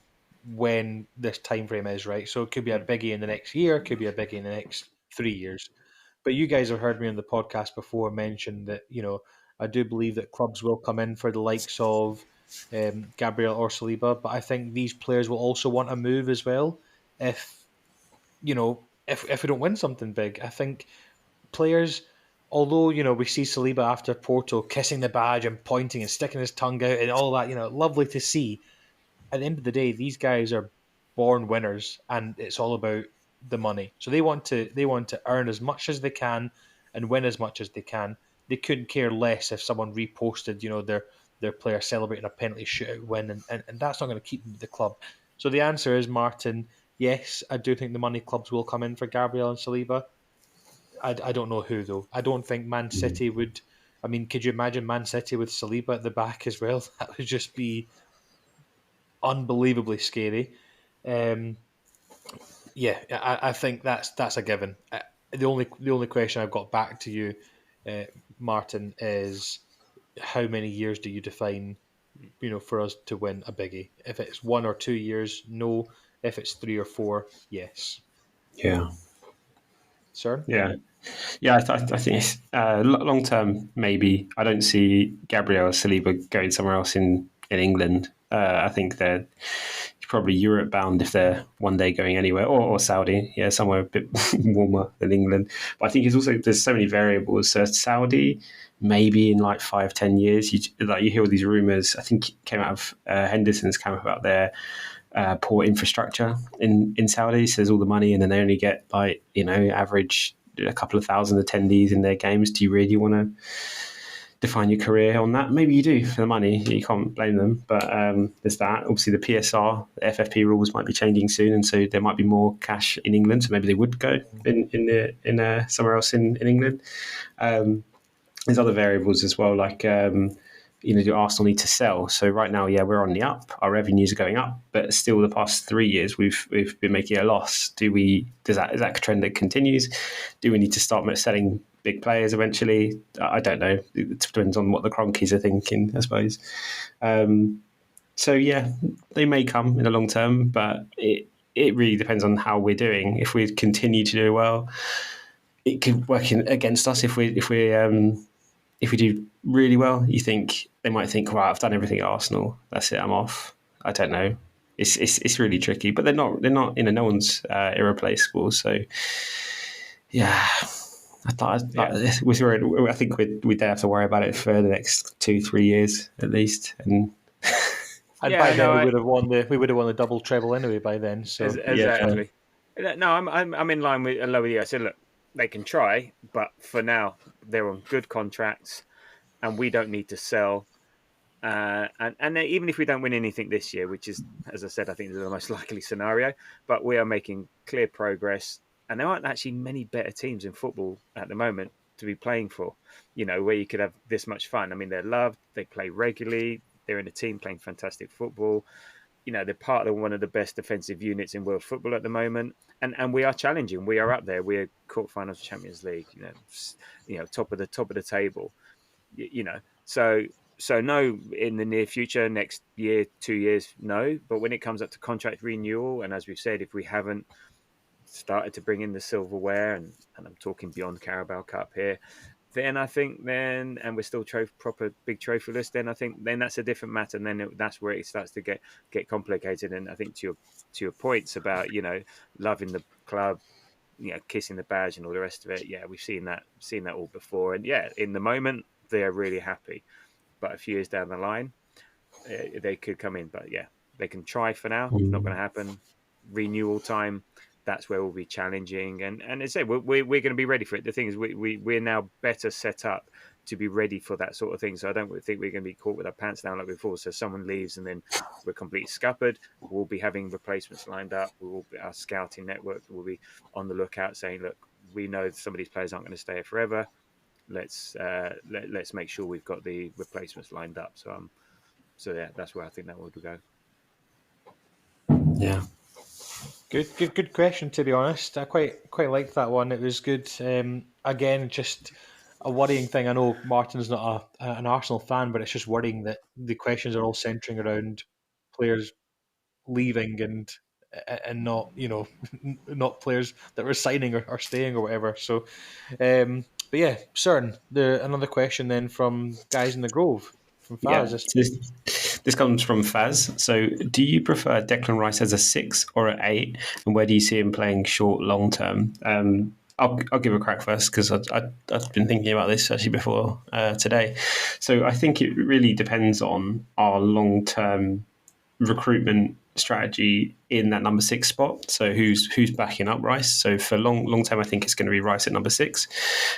when this time frame is, right? So it could be a biggie in the next year, it could be a biggie in the next 3 years. But you guys have heard me on the podcast before mention that, I do believe that clubs will come in for the likes of Gabriel or Saliba, but I think these players will also want a move as well if we don't win something big. I think players, although we see Saliba after Porto kissing the badge and pointing and sticking his tongue out and all that, lovely to see. At the end of the day, these guys are born winners, and it's all about the money. So they want to earn as much as they can and win as much as they can. They couldn't care less if someone reposted, their player celebrating a penalty shootout win, and that's not going to keep them at the club. So the answer is, Martin, yes, I do think the money clubs will come in for Gabriel and Saliba. I don't know who, though. I don't think Man City would. I mean, could you imagine Man City with Saliba at the back as well? That would just be unbelievably scary. Yeah, I think that's a given. The only question I've got back to you, Martin, is how many years do you define, for us to win a biggie? If it's 1 or 2 years, no. If it's 3 or 4, yes. Yeah. Sir? Yeah. Yeah, I think it's, long term, maybe. I don't see Gabriel or Saliba going somewhere else in England. I think they're probably Europe bound if they're one day going anywhere, or Saudi, somewhere a bit warmer than England. But I think it's also, there's so many variables. So Saudi, maybe in like 5-10 years, you hear all these rumours. I think it came out of Henderson's camp about their poor infrastructure in Saudi. So there's all the money, and then they only get average a couple of thousand attendees in their games. Do you really want to define your career on that? Maybe you do for the money. You can't blame them. But there's that. Obviously, the PSR, the FFP rules might be changing soon, and so there might be more cash in England. So maybe they would go in somewhere else in England. There's other variables as well, like do Arsenal need to sell? So right now, we're on the up. Our revenues are going up, but still, the past 3 years we've been making a loss. Is that a trend that continues? Do we need to start selling big players eventually? I don't know. It depends on what the Cronkies are thinking, I suppose. So they may come in the long term, but it really depends on how we're doing. If we continue to do well, it could work against us. If we do really well, they might think, "Wow, I've done everything at Arsenal. That's it. I'm off." I don't know. It's really tricky, but they're not. No one's irreplaceable. So I think we'd have to worry about it for the next 2-3 years at least. And by then we would have won the double treble anyway by then. So exactly. No, I'm in line with you. I said, look, they can try, but for now they're on good contracts, and we don't need to sell. And even if we don't win anything this year, which is, as I said, I think is the most likely scenario, but we are making clear progress, and there aren't actually many better teams in football at the moment to be playing for. Where you could have this much fun. I mean, they're loved, they play regularly, they're in a team playing fantastic football. They're part of one of the best defensive units in world football at the moment. And we are challenging. We are up there. We're quarterfinals of Champions League, top of the table, So no, in the near future, next year, 2 years, no. But when it comes up to contract renewal, and as we've said, if we haven't started to bring in the silverware, and I'm talking beyond Carabao Cup here, then I think and we're still proper big trophy list, then I think that's a different matter, and then that's where it starts to get complicated. And I think to your points about loving the club, kissing the badge and all the rest of it, we've seen that all before, and in the moment they're really happy, but a few years down the line they could come in. But they can try for now. It's not going to happen. Renewal time, that's where we'll be challenging, and as I say, we're going to be ready for it. The thing is, we're now better set up to be ready for that sort of thing. So I don't think we're going to be caught with our pants down like before. So someone leaves and then we're completely scuppered. We'll be having replacements lined up. Our scouting network will be on the lookout, saying, look, we know some of these players aren't going to stay here forever. Let's make sure we've got the replacements lined up. So that's where I think that would go. Yeah. Good question, to be honest. I quite like that one. It was good. Again, just a worrying thing. I know Martin's not an Arsenal fan, but it's just worrying that the questions are all centering around players leaving and not not players that we're signing or staying or whatever. So, but CERN. Another question then from Guys in the Grove from Faz. This comes from Faz. So, do you prefer Declan Rice as a 6 or an 8, and where do you see him playing short, long term? I'll give a crack first, because I've been thinking about this actually before today. So I think it really depends on our long term recruitment strategy in that number 6 spot. So who's backing up Rice? So for long term, I think it's going to be Rice at number 6,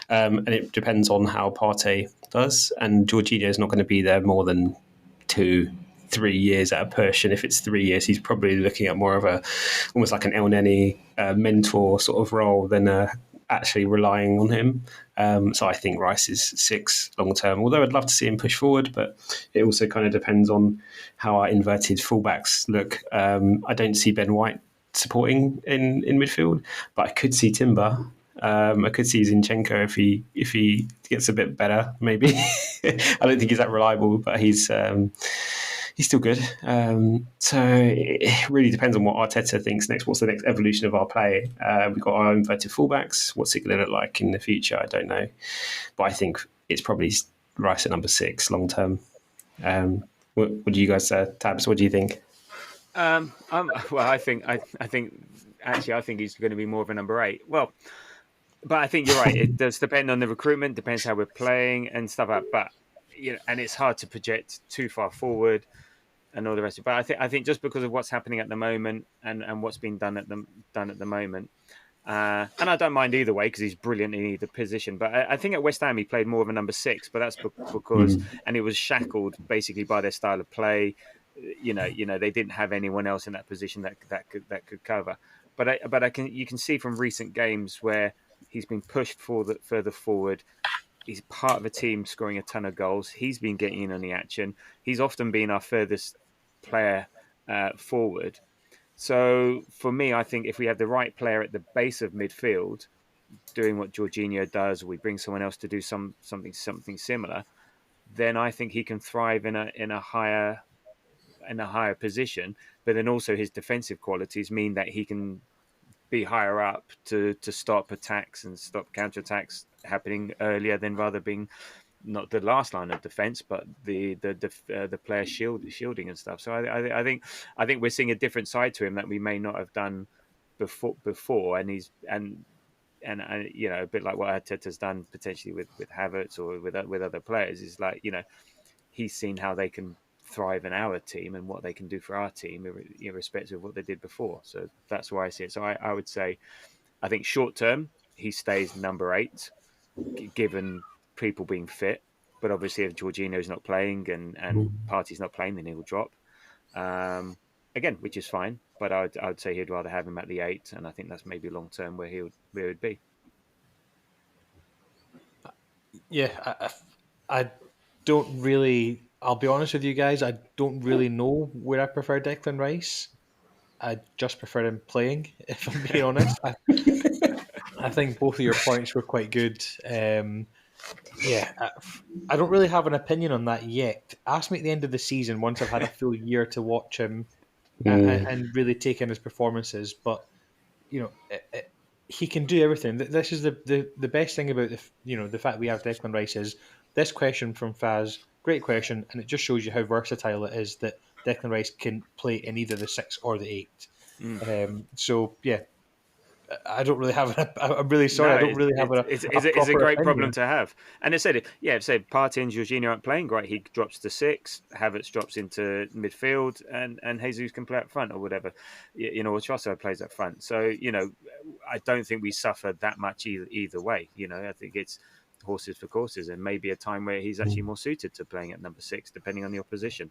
and it depends on how Partey does. And Jorginho is not going to be there more than 2-3 years at a push, and if it's 3 years, he's probably looking at more of a almost like an El Neni mentor sort of role than actually relying on him. So I think Rice is 6 long term, although I'd love to see him push forward, but it also kind of depends on how our inverted fullbacks look. I don't see Ben White supporting in midfield, but I could see Timber. I could see Zinchenko if he gets a bit better, maybe. I don't think he's that reliable, but he's still good. So it really depends on what Arteta thinks next. What's the next evolution of our play? We've got our inverted fullbacks. What's it going to look like in the future? I don't know. But I think it's probably Rice at number 6 long term. What do you guys, Tabs, what do you think? Well, I think he's going to be more of a number 8. Well, but I think you're right. It does depend on the recruitment, depends how we're playing and stuff like that. But and it's hard to project too far forward and all the rest of it. But I think just because of what's happening at the moment and what's being done at the moment, and I don't mind either way because he's brilliant in either position. But I think at West Ham he played more of a number 6, but that's because and it was shackled basically by their style of play. They didn't have anyone else in that position that could cover. But you can see from recent games where he's been pushed further forward. He's part of a team scoring a ton of goals. He's been getting in on the action. He's often been our furthest player forward. So for me, I think if we have the right player at the base of midfield, doing what Jorginho does, or we bring someone else to do something similar, then I think he can thrive in a higher position. But then also his defensive qualities mean that he can be higher up to stop attacks and stop counterattacks happening earlier than rather being not the last line of defense, but the player shielding and stuff. So I think we're seeing a different side to him that we may not have done before, and he's and a bit like what Arteta's done potentially with Havertz or with other players is like he's seen how they can thrive in our team and what they can do for our team, irrespective of what they did before. So that's why I see it. So I would say, I think short term he stays number 8, given people being fit. But obviously, if Jorginho's not playing and Partey's not playing, then he'll drop. Again, which is fine. But I would say he'd rather have him at the 8, and I think that's maybe long term where he would be. Yeah, I don't really. I'll be honest with you guys. I don't really know where I prefer Declan Rice. I just prefer him playing. If I'm being honest, I think both of your points were quite good. I don't really have an opinion on that yet. Ask me at the end of the season once I've had a full year to watch him and really take in his performances. But he can do everything. This is the best thing about the fact we have Declan Rice is this question from Faz. Great question, and it just shows you how versatile it is that Declan Rice can play in either the 6 or the 8. So yeah, I don't really have. I'm really sorry. I don't really have a. It's a great problem to have. And I said, Partey and Jorginho aren't playing great. He drops to 6. Havertz drops into midfield, and Jesus can play up front or whatever. Or Trossard plays up front. So I don't think we suffered that much either way. I think it's horses for courses, and maybe a time where he's actually more suited to playing at number 6, depending on the opposition.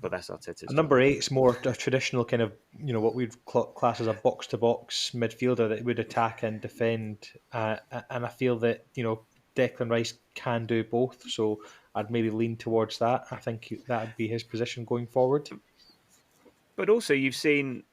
But that's Arteta's. Number 8's more a traditional kind of what we'd class as a box-to-box midfielder that would attack and defend, and I feel that Declan Rice can do both. So I'd maybe lean towards that. I think that would be his position going forward. But also, you've seen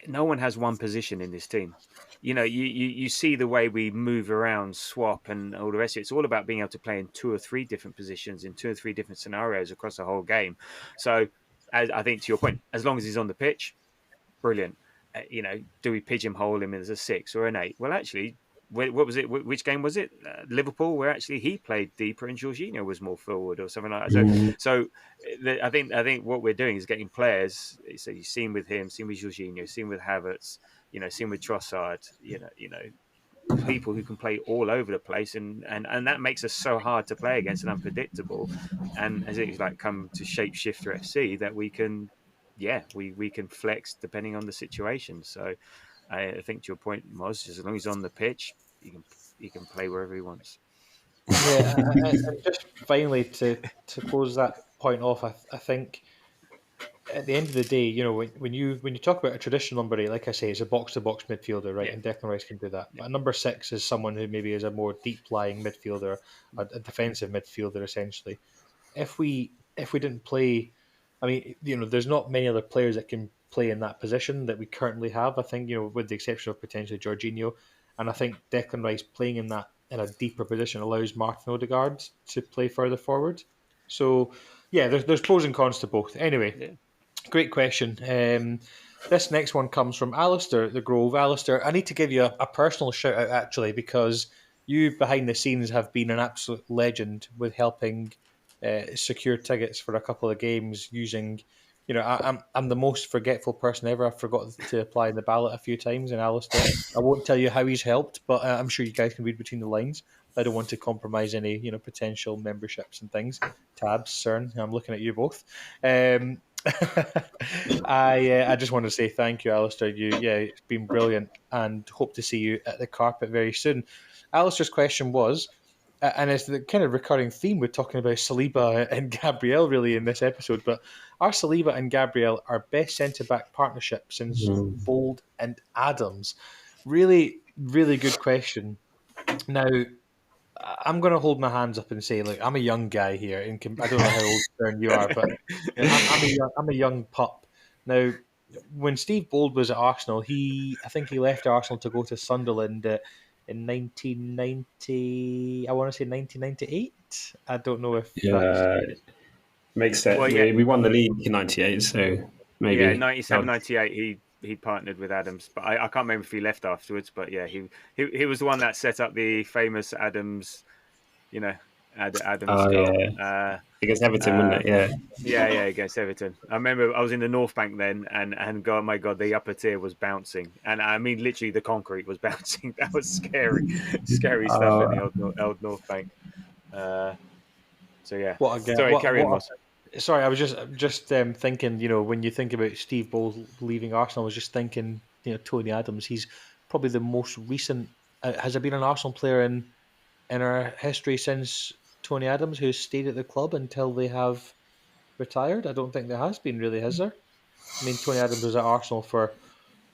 no one has one position in this team. You see the way we move around, swap, and all the rest of it. It's all about being able to play in 2 or 3 different positions in 2 or 3 different scenarios across the whole game. So, I think to your point, as long as he's on the pitch, brilliant. Do we pigeonhole him as a 6 or an 8? Well, actually, what was it? Which game was it? Liverpool, where actually he played deeper and Jorginho was more forward or something like that. So I think what we're doing is getting players. So you've seen with him, seen with Jorginho, seen with Havertz, seen with Trossard, people who can play all over the place, and that makes us so hard to play against and unpredictable. And as it's like come to Shapeshifter FC that we can we can flex depending on the situation. So I think to your point, Moz, as long as he's on the pitch, he can play wherever he wants. Yeah, and just finally to close that point off, I think at the end of the day, when you talk about a traditional number eight, like I say, it's a box to box midfielder, right? Yeah. And Declan Rice can do that. But a number six is someone who maybe is a more deep lying midfielder, a defensive midfielder, essentially. If we didn't play, I mean, there's not many other players that can play in that position that we currently have. I think, with the exception of potentially Jorginho, and I think Declan Rice playing in a deeper position allows Martin Odegaard to play further forward. So yeah, there's pros and cons to both. Anyway, Yeah. great question. This next one comes from Alistair the Grove. Alistair, I need to give you a personal shout out actually, because you behind the scenes have been an absolute legend with helping secure tickets for a couple of games using. I'm the most forgetful person ever. I've forgotten to apply the ballot a few times, and Alistair, I won't tell you how he's helped, but I'm sure you guys can read between the lines. I don't want to compromise any potential memberships and things. Tabs, CERN, I'm looking at you both. I just want to say thank you, Alistair. It's been brilliant, and hope to see you at the carpet very soon. Alistair's question was, and it's the kind of recurring theme we're talking about Saliba and Gabriel really in this episode, but are Saliba and Gabriel our best centre back partnership since Bold and Adams? Really, really good question. Now, I'm going to hold my hands up and say, look, I'm a young guy here. I don't know how old Stern you are, but I'm a young pup. Now, when Steve Bold was at Arsenal, I think he left Arsenal to go to Sunderland in 1990. I want to say 1998. I don't know if that's Yeah, makes sense. Well, yeah, We won the league in '98, so maybe. yeah, 97, 98, he partnered with Adams, but I can't remember if he left afterwards. But yeah, he was the one that set up the famous Adams, Adams goal. Yeah. Against Everton, wouldn't it? Yeah, against Everton. I remember I was in the North Bank then, and God, my God, the upper tier was bouncing, and I mean literally the concrete was bouncing. That was scary, scary stuff in the old North Bank. So yeah, what again? sorry, carry on, Moss. Sorry, I was just thinking. When you think about Steve Bold leaving Arsenal, I was just thinking. Tony Adams. He's probably the most recent. Has there been an Arsenal player in our history since Tony Adams who's stayed at the club until they have retired? I don't think there has been, really, has there? I mean, Tony Adams was at Arsenal for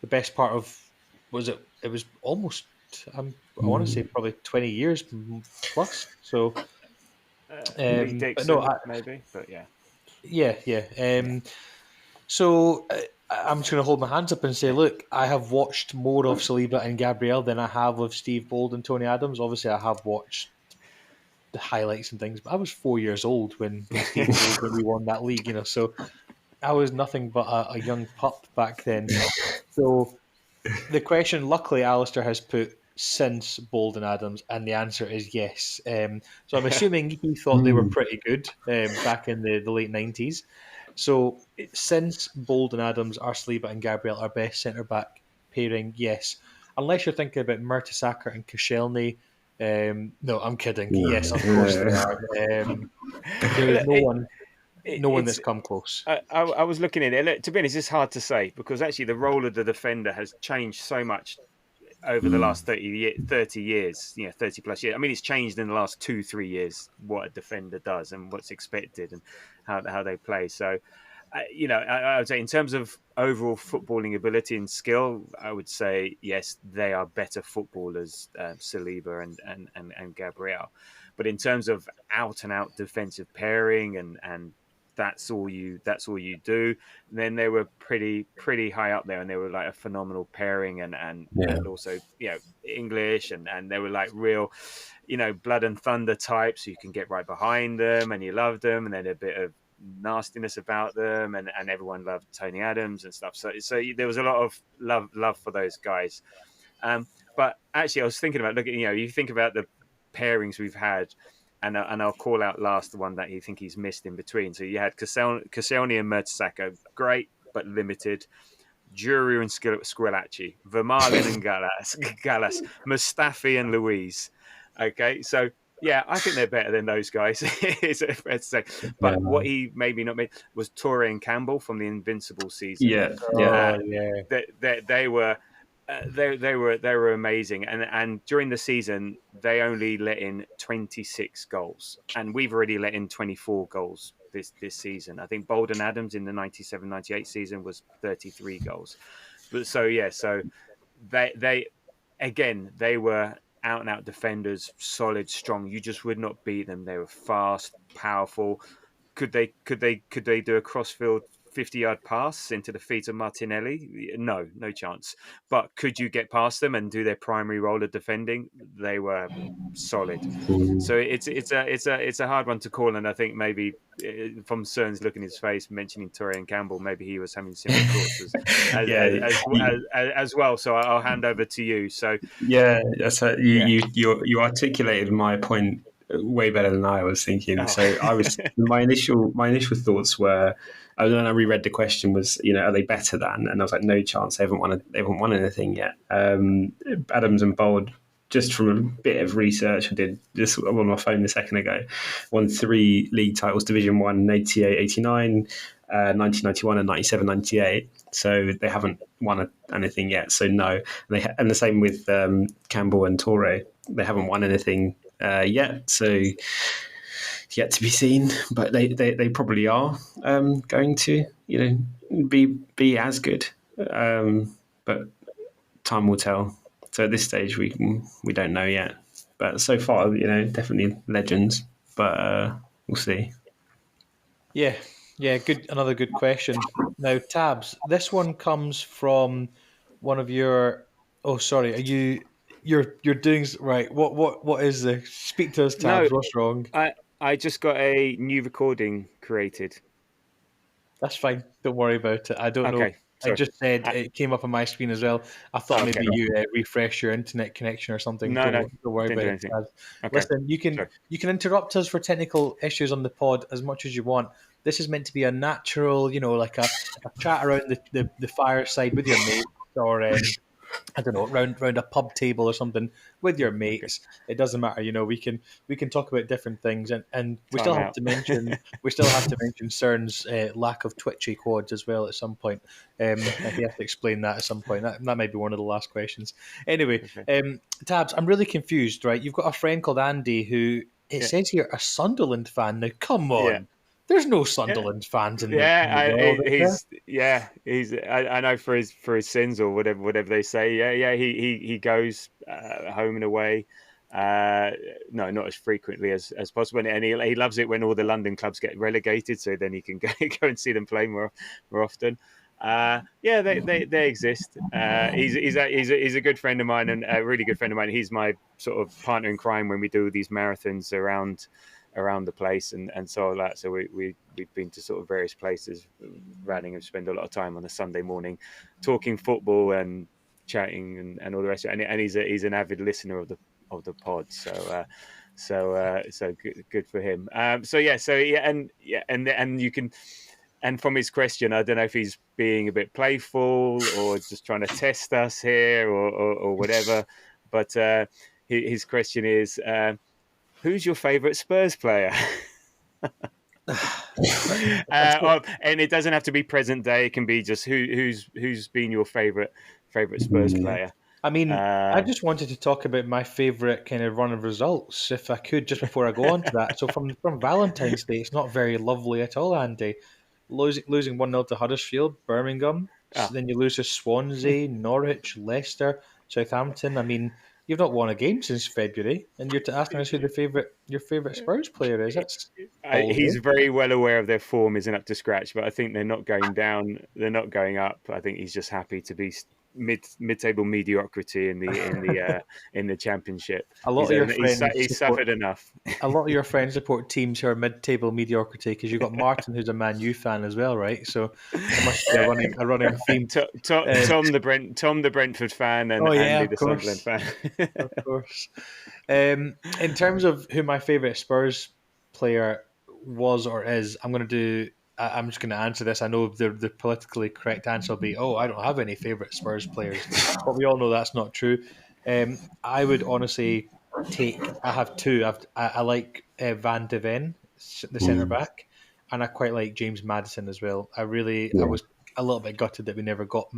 the best part of, it was almost, I want to say probably 20 years plus. So, Lee Dixon, but no, maybe, but yeah. Yeah. So I'm just going to hold my hands up and say, look, I have watched more of Saliba and Gabriel than I have of Steve Bold and Tony Adams. Obviously, I have watched the highlights and things, but I was 4 years old when Steve Bold, when we won that league, so I was nothing but a young pup back then. So the question, luckily, Alistair has put since Bold and Adams, and the answer is yes. So I'm assuming he thought they were pretty good back in the late 90s. So since Bold and Adams, are Saliba and Gabriel our best centre-back pairing? Yes. Unless you're thinking about Mertesacker and Koscielny. No, I'm kidding. No. Yes, of course they are. There is no one that's come close. I was looking at it. Look, to be honest, it's hard to say because actually the role of the defender has changed so much over the last 30 years, 30 plus years. I mean, it's changed in the last 2-3 years what a defender does and what's expected and how they play. So, I would say in terms of overall footballing ability and skill, I would say, yes, they are better footballers, Saliba and Gabriel. But in terms of out and out defensive pairing and that's all you do, then they were pretty high up there, and they were like a phenomenal pairing and also English and they were like real blood and thunder types, so you can get right behind them and you love them, and then a bit of nastiness about them, and everyone loved Tony Adams and stuff, so there was a lot of love for those guys. But actually I was thinking about looking, you think about the pairings we've had, and I'll call out last the one that you think he's missed in between. So you had Koscielny and Mertesacker, great but limited. Juru and Squillaci, Vermaelen and Gallas, Mustafi and Louise. Okay, so Yeah, I think they're better than those guys. Is it fair to say? Yeah, But what he maybe not made was Torre and Campbell from the Invincible season. yeah, Oh yeah. They were they were amazing, and during the season they only let in 26 goals, and we've already let in 24 goals this season. I think Bolden Adams in the 97-98 season was 33 goals. But so they again, they were out and out defenders, solid, strong. You just would not beat them. They were fast, powerful. Could they do a crossfield 50-yard pass into the feet of Martinelli? No chance. But could you get past them and do their primary role of defending? They were solid. So it's a hard one to call, and I think maybe from Cern's look in his face, mentioning Torre and Campbell, maybe he was having similar thoughts yeah. as well. So I'll hand over to you. So Yeah, so yeah. you articulated my point way better than I was thinking. Oh. So I was my initial thoughts were, and then I reread the question was, are they better than? And I was like, no chance. They haven't won anything yet. Adams and Bold, just from a bit of research I did just on my phone a second ago, won 3 league titles: Division 1 in 88-89, 1991 and 97-98. So they haven't won anything yet. So no, and the same with Campbell and Torre. They haven't won anything yet. So yet to be seen. But they probably are going to be as good. But time will tell. So at this stage we don't know yet. But so far, definitely legends. But we'll see. Yeah, good. Another good question. Now, Tabs, this one comes from one of your. Oh, sorry. Are you? You're doing right. What is the? Speak to us, Tabs. No, What's wrong? I just got a new recording created. That's fine. Don't worry about it. I don't know. Okay, I sorry. just said it came up on my screen as well. I thought Okay. maybe you refresh your internet connection or something. No, Don't worry didn't about do it. anything. Tabs. Okay. Listen, you can Sorry. you can interrupt us for technical issues on the pod as much as you want. This is meant to be a natural, like a chat around the fireside with your mates, or I don't know, round a pub table or something with your mates. It doesn't matter, we can talk about different things, and we Time still have out. to mention Cern's lack of twitchy quads as well at some point. If he has to explain that at some point, that might be one of the last questions. Anyway, Okay. Tabs, I'm really confused. Right, you've got a friend called Andy who says here a Sunderland fan. Now, come on. Yeah. There's no Sunderland fans in the world. He's I know for his sins or whatever they say. Yeah. He goes home and away. No, not as frequently as possible, and he loves it when all the London clubs get relegated, so then he can go and see them play more often. They exist. He's a good friend of mine, and a really good friend of mine. He's my sort of partner in crime when we do these marathons around the place and so that. So we've been to sort of various places, running, and spend a lot of time on a Sunday morning talking football and chatting and all the rest of it. And he's an avid listener of the pod. So good for him. And you can. And from his question, I don't know if he's being a bit playful or just trying to test us here or whatever. But his question is, who's your favourite Spurs player? And it doesn't have to be present day. It can be just who's been your favourite Spurs player. I mean, I just wanted to talk about my favourite kind of run of results, if I could, just before I go on to that. So from Valentine's Day, it's not very lovely at all, Andy. Losing 1-0 to Huddersfield, Birmingham, then you lose to Swansea, Norwich, Leicester, Southampton. I mean, you've not won a game since February, and you're asking us who your favourite Spurs player is. He's very well aware of their form isn't up to scratch, but I think they're not going down. They're not going up. I think he's just happy to be mid-table mediocrity in the championship. A lot of your friends he's suffered enough. A lot of your friends support teams who are mid-table mediocrity because you've got Martin, who's a Man U fan as well, right? So it must be a running theme. Tom the Brentford fan, and Andy the Sunderland fan. Of course. In terms of who my favourite Spurs player was or is, I'm just going to answer this. I know the politically correct answer will be, I don't have any favourite Spurs players. But we all know that's not true. I would honestly take. I have two. I like Van de Ven, the centre back, and I quite like James Maddison as well. I was a little bit gutted that we never got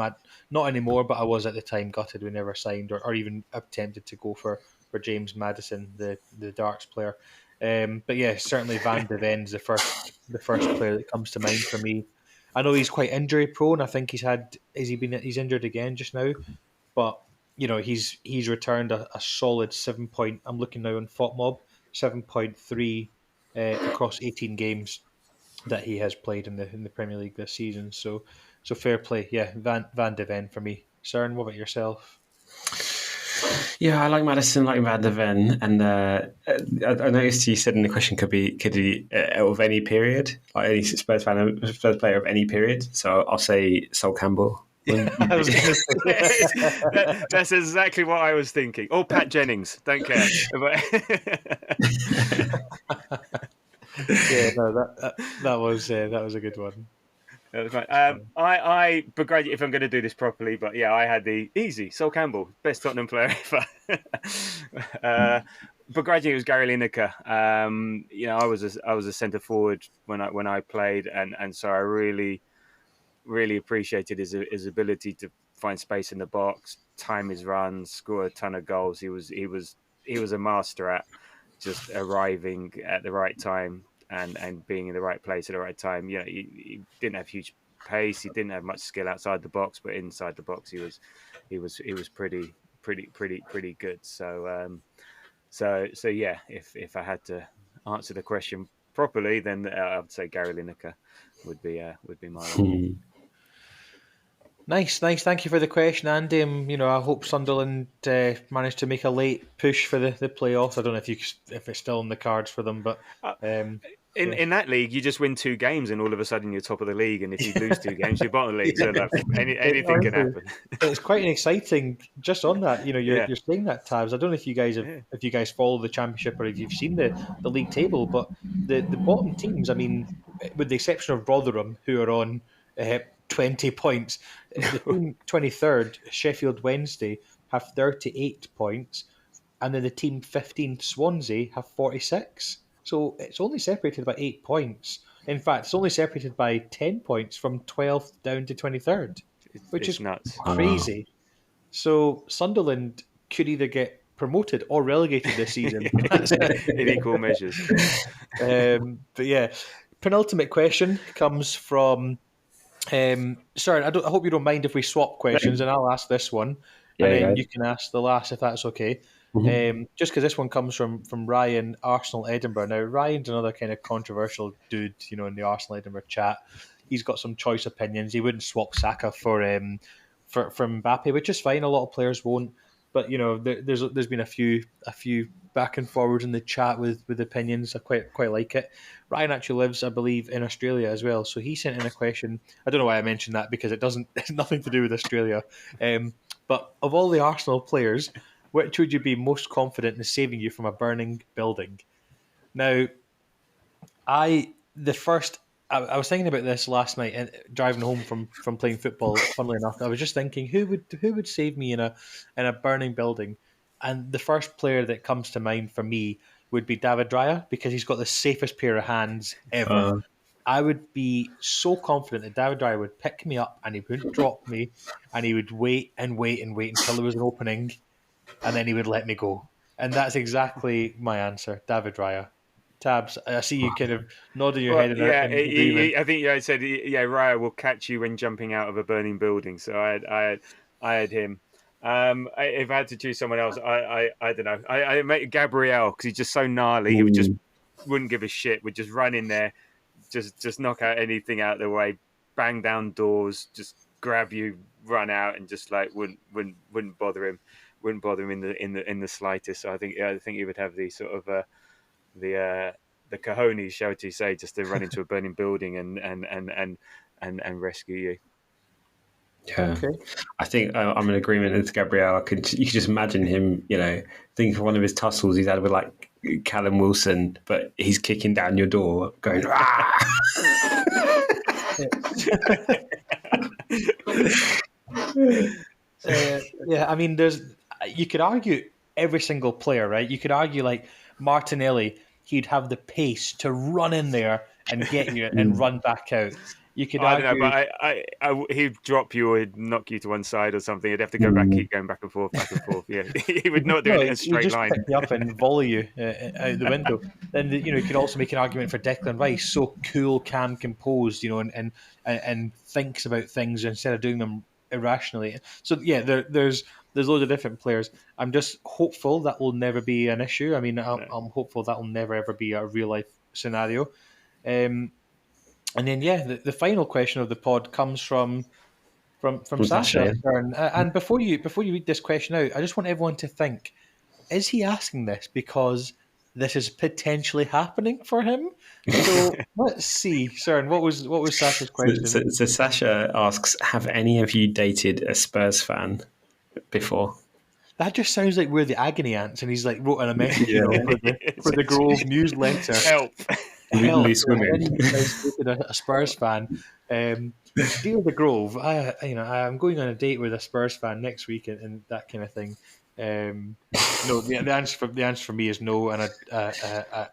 not anymore, but I was at the time gutted we never signed or even attempted to go for James Maddison, the darts player. But yeah, certainly Van de Ven's the first player that comes to mind for me. I know he's quite injury prone. I think he's injured again just now, but he's returned a solid 7 point. I'm looking now on FOTMob, 7.3 across 18 games that he has played in the Premier League this season. So fair play, yeah. Van de Ven for me. Cern, what about yourself? Yeah, I like Madison, like Van de Ven, and I noticed you said in the question could he of any period, like any Spurs player of any period. So I'll say Sol Campbell. I was going to say that's exactly what I was thinking. Or Pat Jennings, don't care. Yeah, no, that was a good one. That was right. I begrudge if I'm going to do this properly, but yeah, I had the easy Sol Campbell, best Tottenham player ever. Begrudging it was Gary Lineker. I was a centre forward when I played, and so I really appreciated his ability to find space in the box, time his runs, score a ton of goals. He was a master at just arriving at the right time and being in the right place at the right time. He didn't have huge pace. He didn't have much skill outside the box, but inside the box, he was pretty good. So yeah, if I had to answer the question properly, then I would say Gary Lineker would be my one. Nice. Thank you for the question, Andy. I hope Sunderland managed to make a late push for the playoffs. I don't know if it's still in the cards for them, but in that league, you just win 2 games, and all of a sudden you're top of the league. And if you lose 2 games, you're bottom of the league. So anything can happen. It's quite an exciting. Just on that, you're saying that, Tabs. I don't know if you guys follow the Championship or if you've seen the league table, but the bottom teams. I mean, with the exception of Rotherham, who are on 20 points. The team 23rd, Sheffield Wednesday, have 38 points, and then the team 15th, Swansea, have 46. So it's only separated by 8 points. In fact, it's only separated by 10 points from 12th down to 23rd, which is nuts. Crazy. Wow. So Sunderland could either get promoted or relegated this season. In equal measures. But yeah, penultimate question comes from... sorry, I hope you don't mind if we swap questions, and I'll ask this one, and then you can ask the last if that's okay. Mm-hmm. Just because this one comes from Ryan, Arsenal Edinburgh. Now, Ryan's another kind of controversial dude, in the Arsenal Edinburgh chat. He's got some choice opinions. He wouldn't swap Saka for Mbappe, which is fine. A lot of players won't, but there's been a few back and forwards in the chat with opinions. I quite like it. Ryan actually lives, I believe, in Australia as well. So he sent in a question. I don't know why I mentioned that because it's nothing to do with Australia. But of all the Arsenal players, which would you be most confident in saving you from a burning building? Now, I was thinking about this last night and driving home from playing football. Funnily enough, I was just thinking who would save me in a burning building, and the first player that comes to mind for me would be David Raya because he's got the safest pair of hands ever. I would be so confident that David Raya would pick me up and he wouldn't drop me, and he would wait until there was an opening, and then he would let me go. And that's exactly my answer, David Raya. Tabs, I see you kind of nodding your head. I think I said, Raya will catch you when jumping out of a burning building. So I had him. If I had to choose someone else, I don't know. I make Gabriel because he's just so gnarly. He wouldn't give a shit. Would just run in there, just knock out anything out of the way, bang down doors, just grab you, run out, and just like wouldn't bother him. Wouldn't bother him in the slightest. So I think he would have the sort of the cojones, shall we say, just to run into a burning building and rescue you. Yeah, okay. I think I'm in agreement with Gabriel. You could just imagine him, think of one of his tussles he's had with like Callum Wilson, but he's kicking down your door, going. Yeah, I mean, you could argue every single player, right? You could argue like Martinelli, he'd have the pace to run in there and get you and run back out. You could I don't know, argue, but he'd drop you or he'd knock you to one side or something. He'd have to go back, keep going back and forth, back and forth. Yeah, he would not do it in a he'd straight just line. pick you up and volley you out the window. Then you could also make an argument for Declan Rice, so cool, calm, composed, and thinks about things instead of doing them irrationally. So yeah, there's loads of different players. I'm just hopeful that will never be an issue. I mean, I'm hopeful that will never ever be a real life scenario. And then the final question of the pod comes from Sasha. And before you read this question out, I just want everyone to think: is he asking this because this is potentially happening for him? So let's see, Cern. What was Sasha's question? So Sasha asks, have any of you dated a Spurs fan before? That just sounds like we're the agony ants, and he's like wrote in a message for the Grove newsletter. Help. Loose women. A Spurs fan. Dear the Grove, I'm going on a date with a Spurs fan next week, and that kind of thing. No, the answer for me is no, and I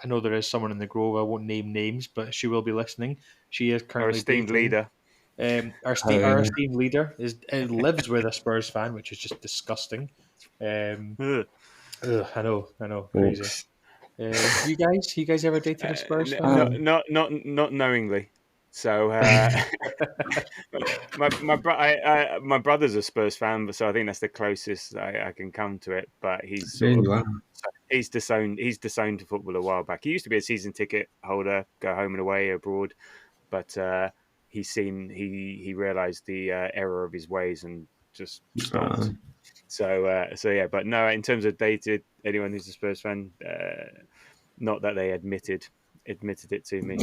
know there is someone in the Grove. I won't name names, but she will be listening. She is currently Our esteemed dating. leader. Our esteemed leader lives with a Spurs fan, which is just disgusting. I know, crazy. You guys ever dated a Spurs fan? Not knowingly. So my brother's a Spurs fan, so I think that's the closest I can come to it. But he's he's disowned to football a while back. He used to be a season ticket holder, go home and away abroad, but he realised the error of his ways and just stopped. So yeah, but no, in terms of dated anyone who's a Spurs fan, not that they admitted it to me.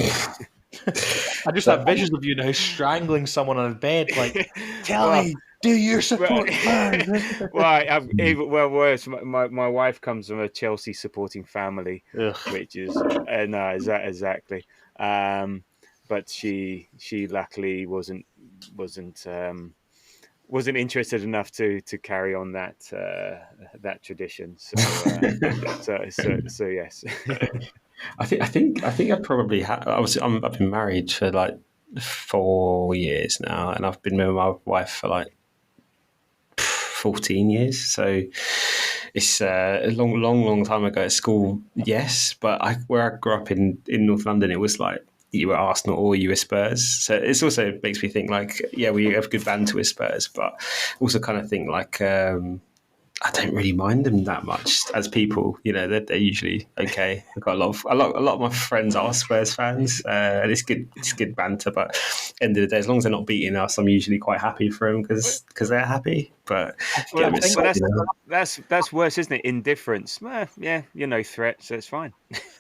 I just have visions of you now strangling someone on a bed, like, tell me, do you support Spurs? Worse. My wife comes from a Chelsea supporting family, which is no, exactly. But she luckily wasn't interested enough to carry on that tradition. So yes. I think I probably have. I've been married for like 4 years now, and I've been with my wife for like 14 years. So it's a long time ago at school. Yes, but where I grew up in North London, it was like you were Arsenal or you were Spurs. So it also makes me think like, yeah, we have good banter with Spurs, but also kind of think like. I don't really mind them that much as people. They're usually okay. I've got a lot of my friends are Spurs fans, and it's good banter. But at the end of the day, as long as they're not beating us, I'm usually quite happy for them because they're happy. But that's worse, isn't it? Indifference. Yeah, threat, so it's fine.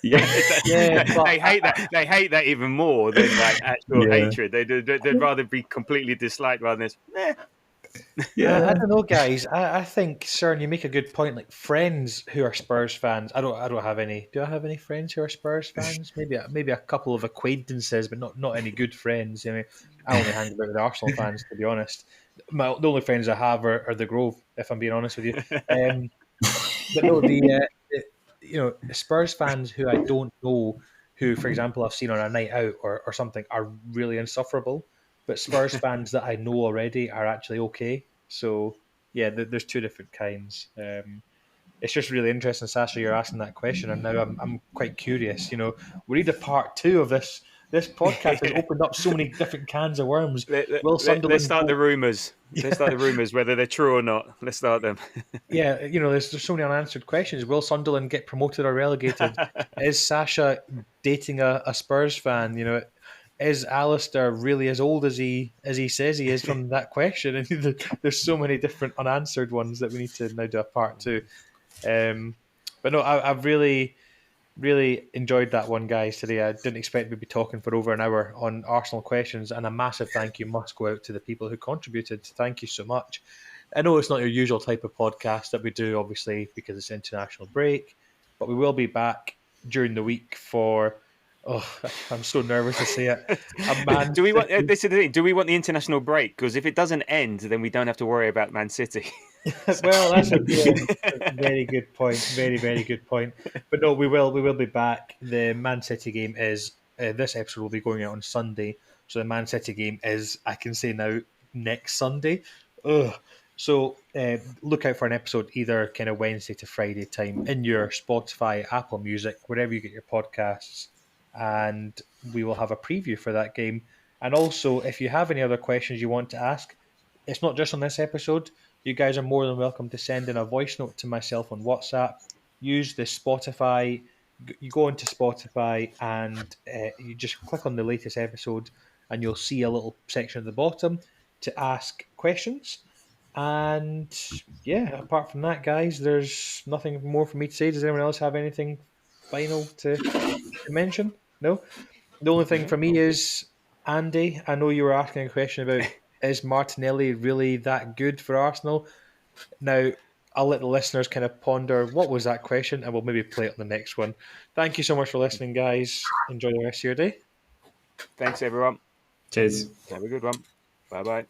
Yeah, they hate that. They hate that even more than like actual hatred. They'd rather be completely disliked rather than this. Yeah, I don't know, guys. I think, Cern, you make a good point. Like friends who are Spurs fans, I don't have any. Do I have any friends who are Spurs fans? Maybe a couple of acquaintances, but not any good friends. I only hang about with Arsenal fans, to be honest. The only friends I have are the Grove, if I'm being honest with you. But no, the Spurs fans who I don't know, who, for example, I've seen on a night out or something, are really insufferable. But Spurs fans that I know already are actually okay. So, yeah, there's two different kinds. It's just really interesting, Sasha, you're asking that question, and now I'm quite curious. We need a part 2 of this. This podcast has opened up so many different cans of worms. Let's start the rumours. Let's start the rumours, whether they're true or not. Let's start them. Yeah, there's so many unanswered questions. Will Sunderland get promoted or relegated? Is Sasha dating a Spurs fan? Is Alistair really as old as he says he is from that question? And there's so many different unanswered ones that we need to now do a part 2. But no, I've really, really enjoyed that one, guys, today. I didn't expect we'd be talking for over an hour on Arsenal questions, and a massive thank you must go out to the people who contributed. Thank you so much. I know it's not your usual type of podcast that we do, obviously, because it's international break, but we will be back during the week for... Oh, I'm so nervous to say it. Do we want the international break? Because if it doesn't end, then we don't have to worry about Man City. Well, that's a very good point. Very, very good point. But no, we will be back. The Man City game is this episode will be going out on Sunday, so the Man City game is, I can say now, next Sunday. Ugh. So look out for an episode either kind of Wednesday to Friday time in your Spotify, Apple Music, wherever you get your podcasts, and we will have a preview for that game. And also, if you have any other questions you want to ask, it's not just on this episode. You guys are more than welcome to send in a voice note to myself on WhatsApp. Use the Spotify. You go into Spotify and you just click on the latest episode, and you'll see a little section at the bottom to ask questions. And yeah, apart from that, guys, there's nothing more for me to say. Does anyone else have anything final to mention? No? The only thing for me is, Andy, I know you were asking a question about is Martinelli really that good for Arsenal? Now, I'll let the listeners kind of ponder what was that question, and we'll maybe play it on the next one. Thank you so much for listening, guys. Enjoy the rest of your day. Thanks, everyone. Cheers. Have a good one. Bye bye.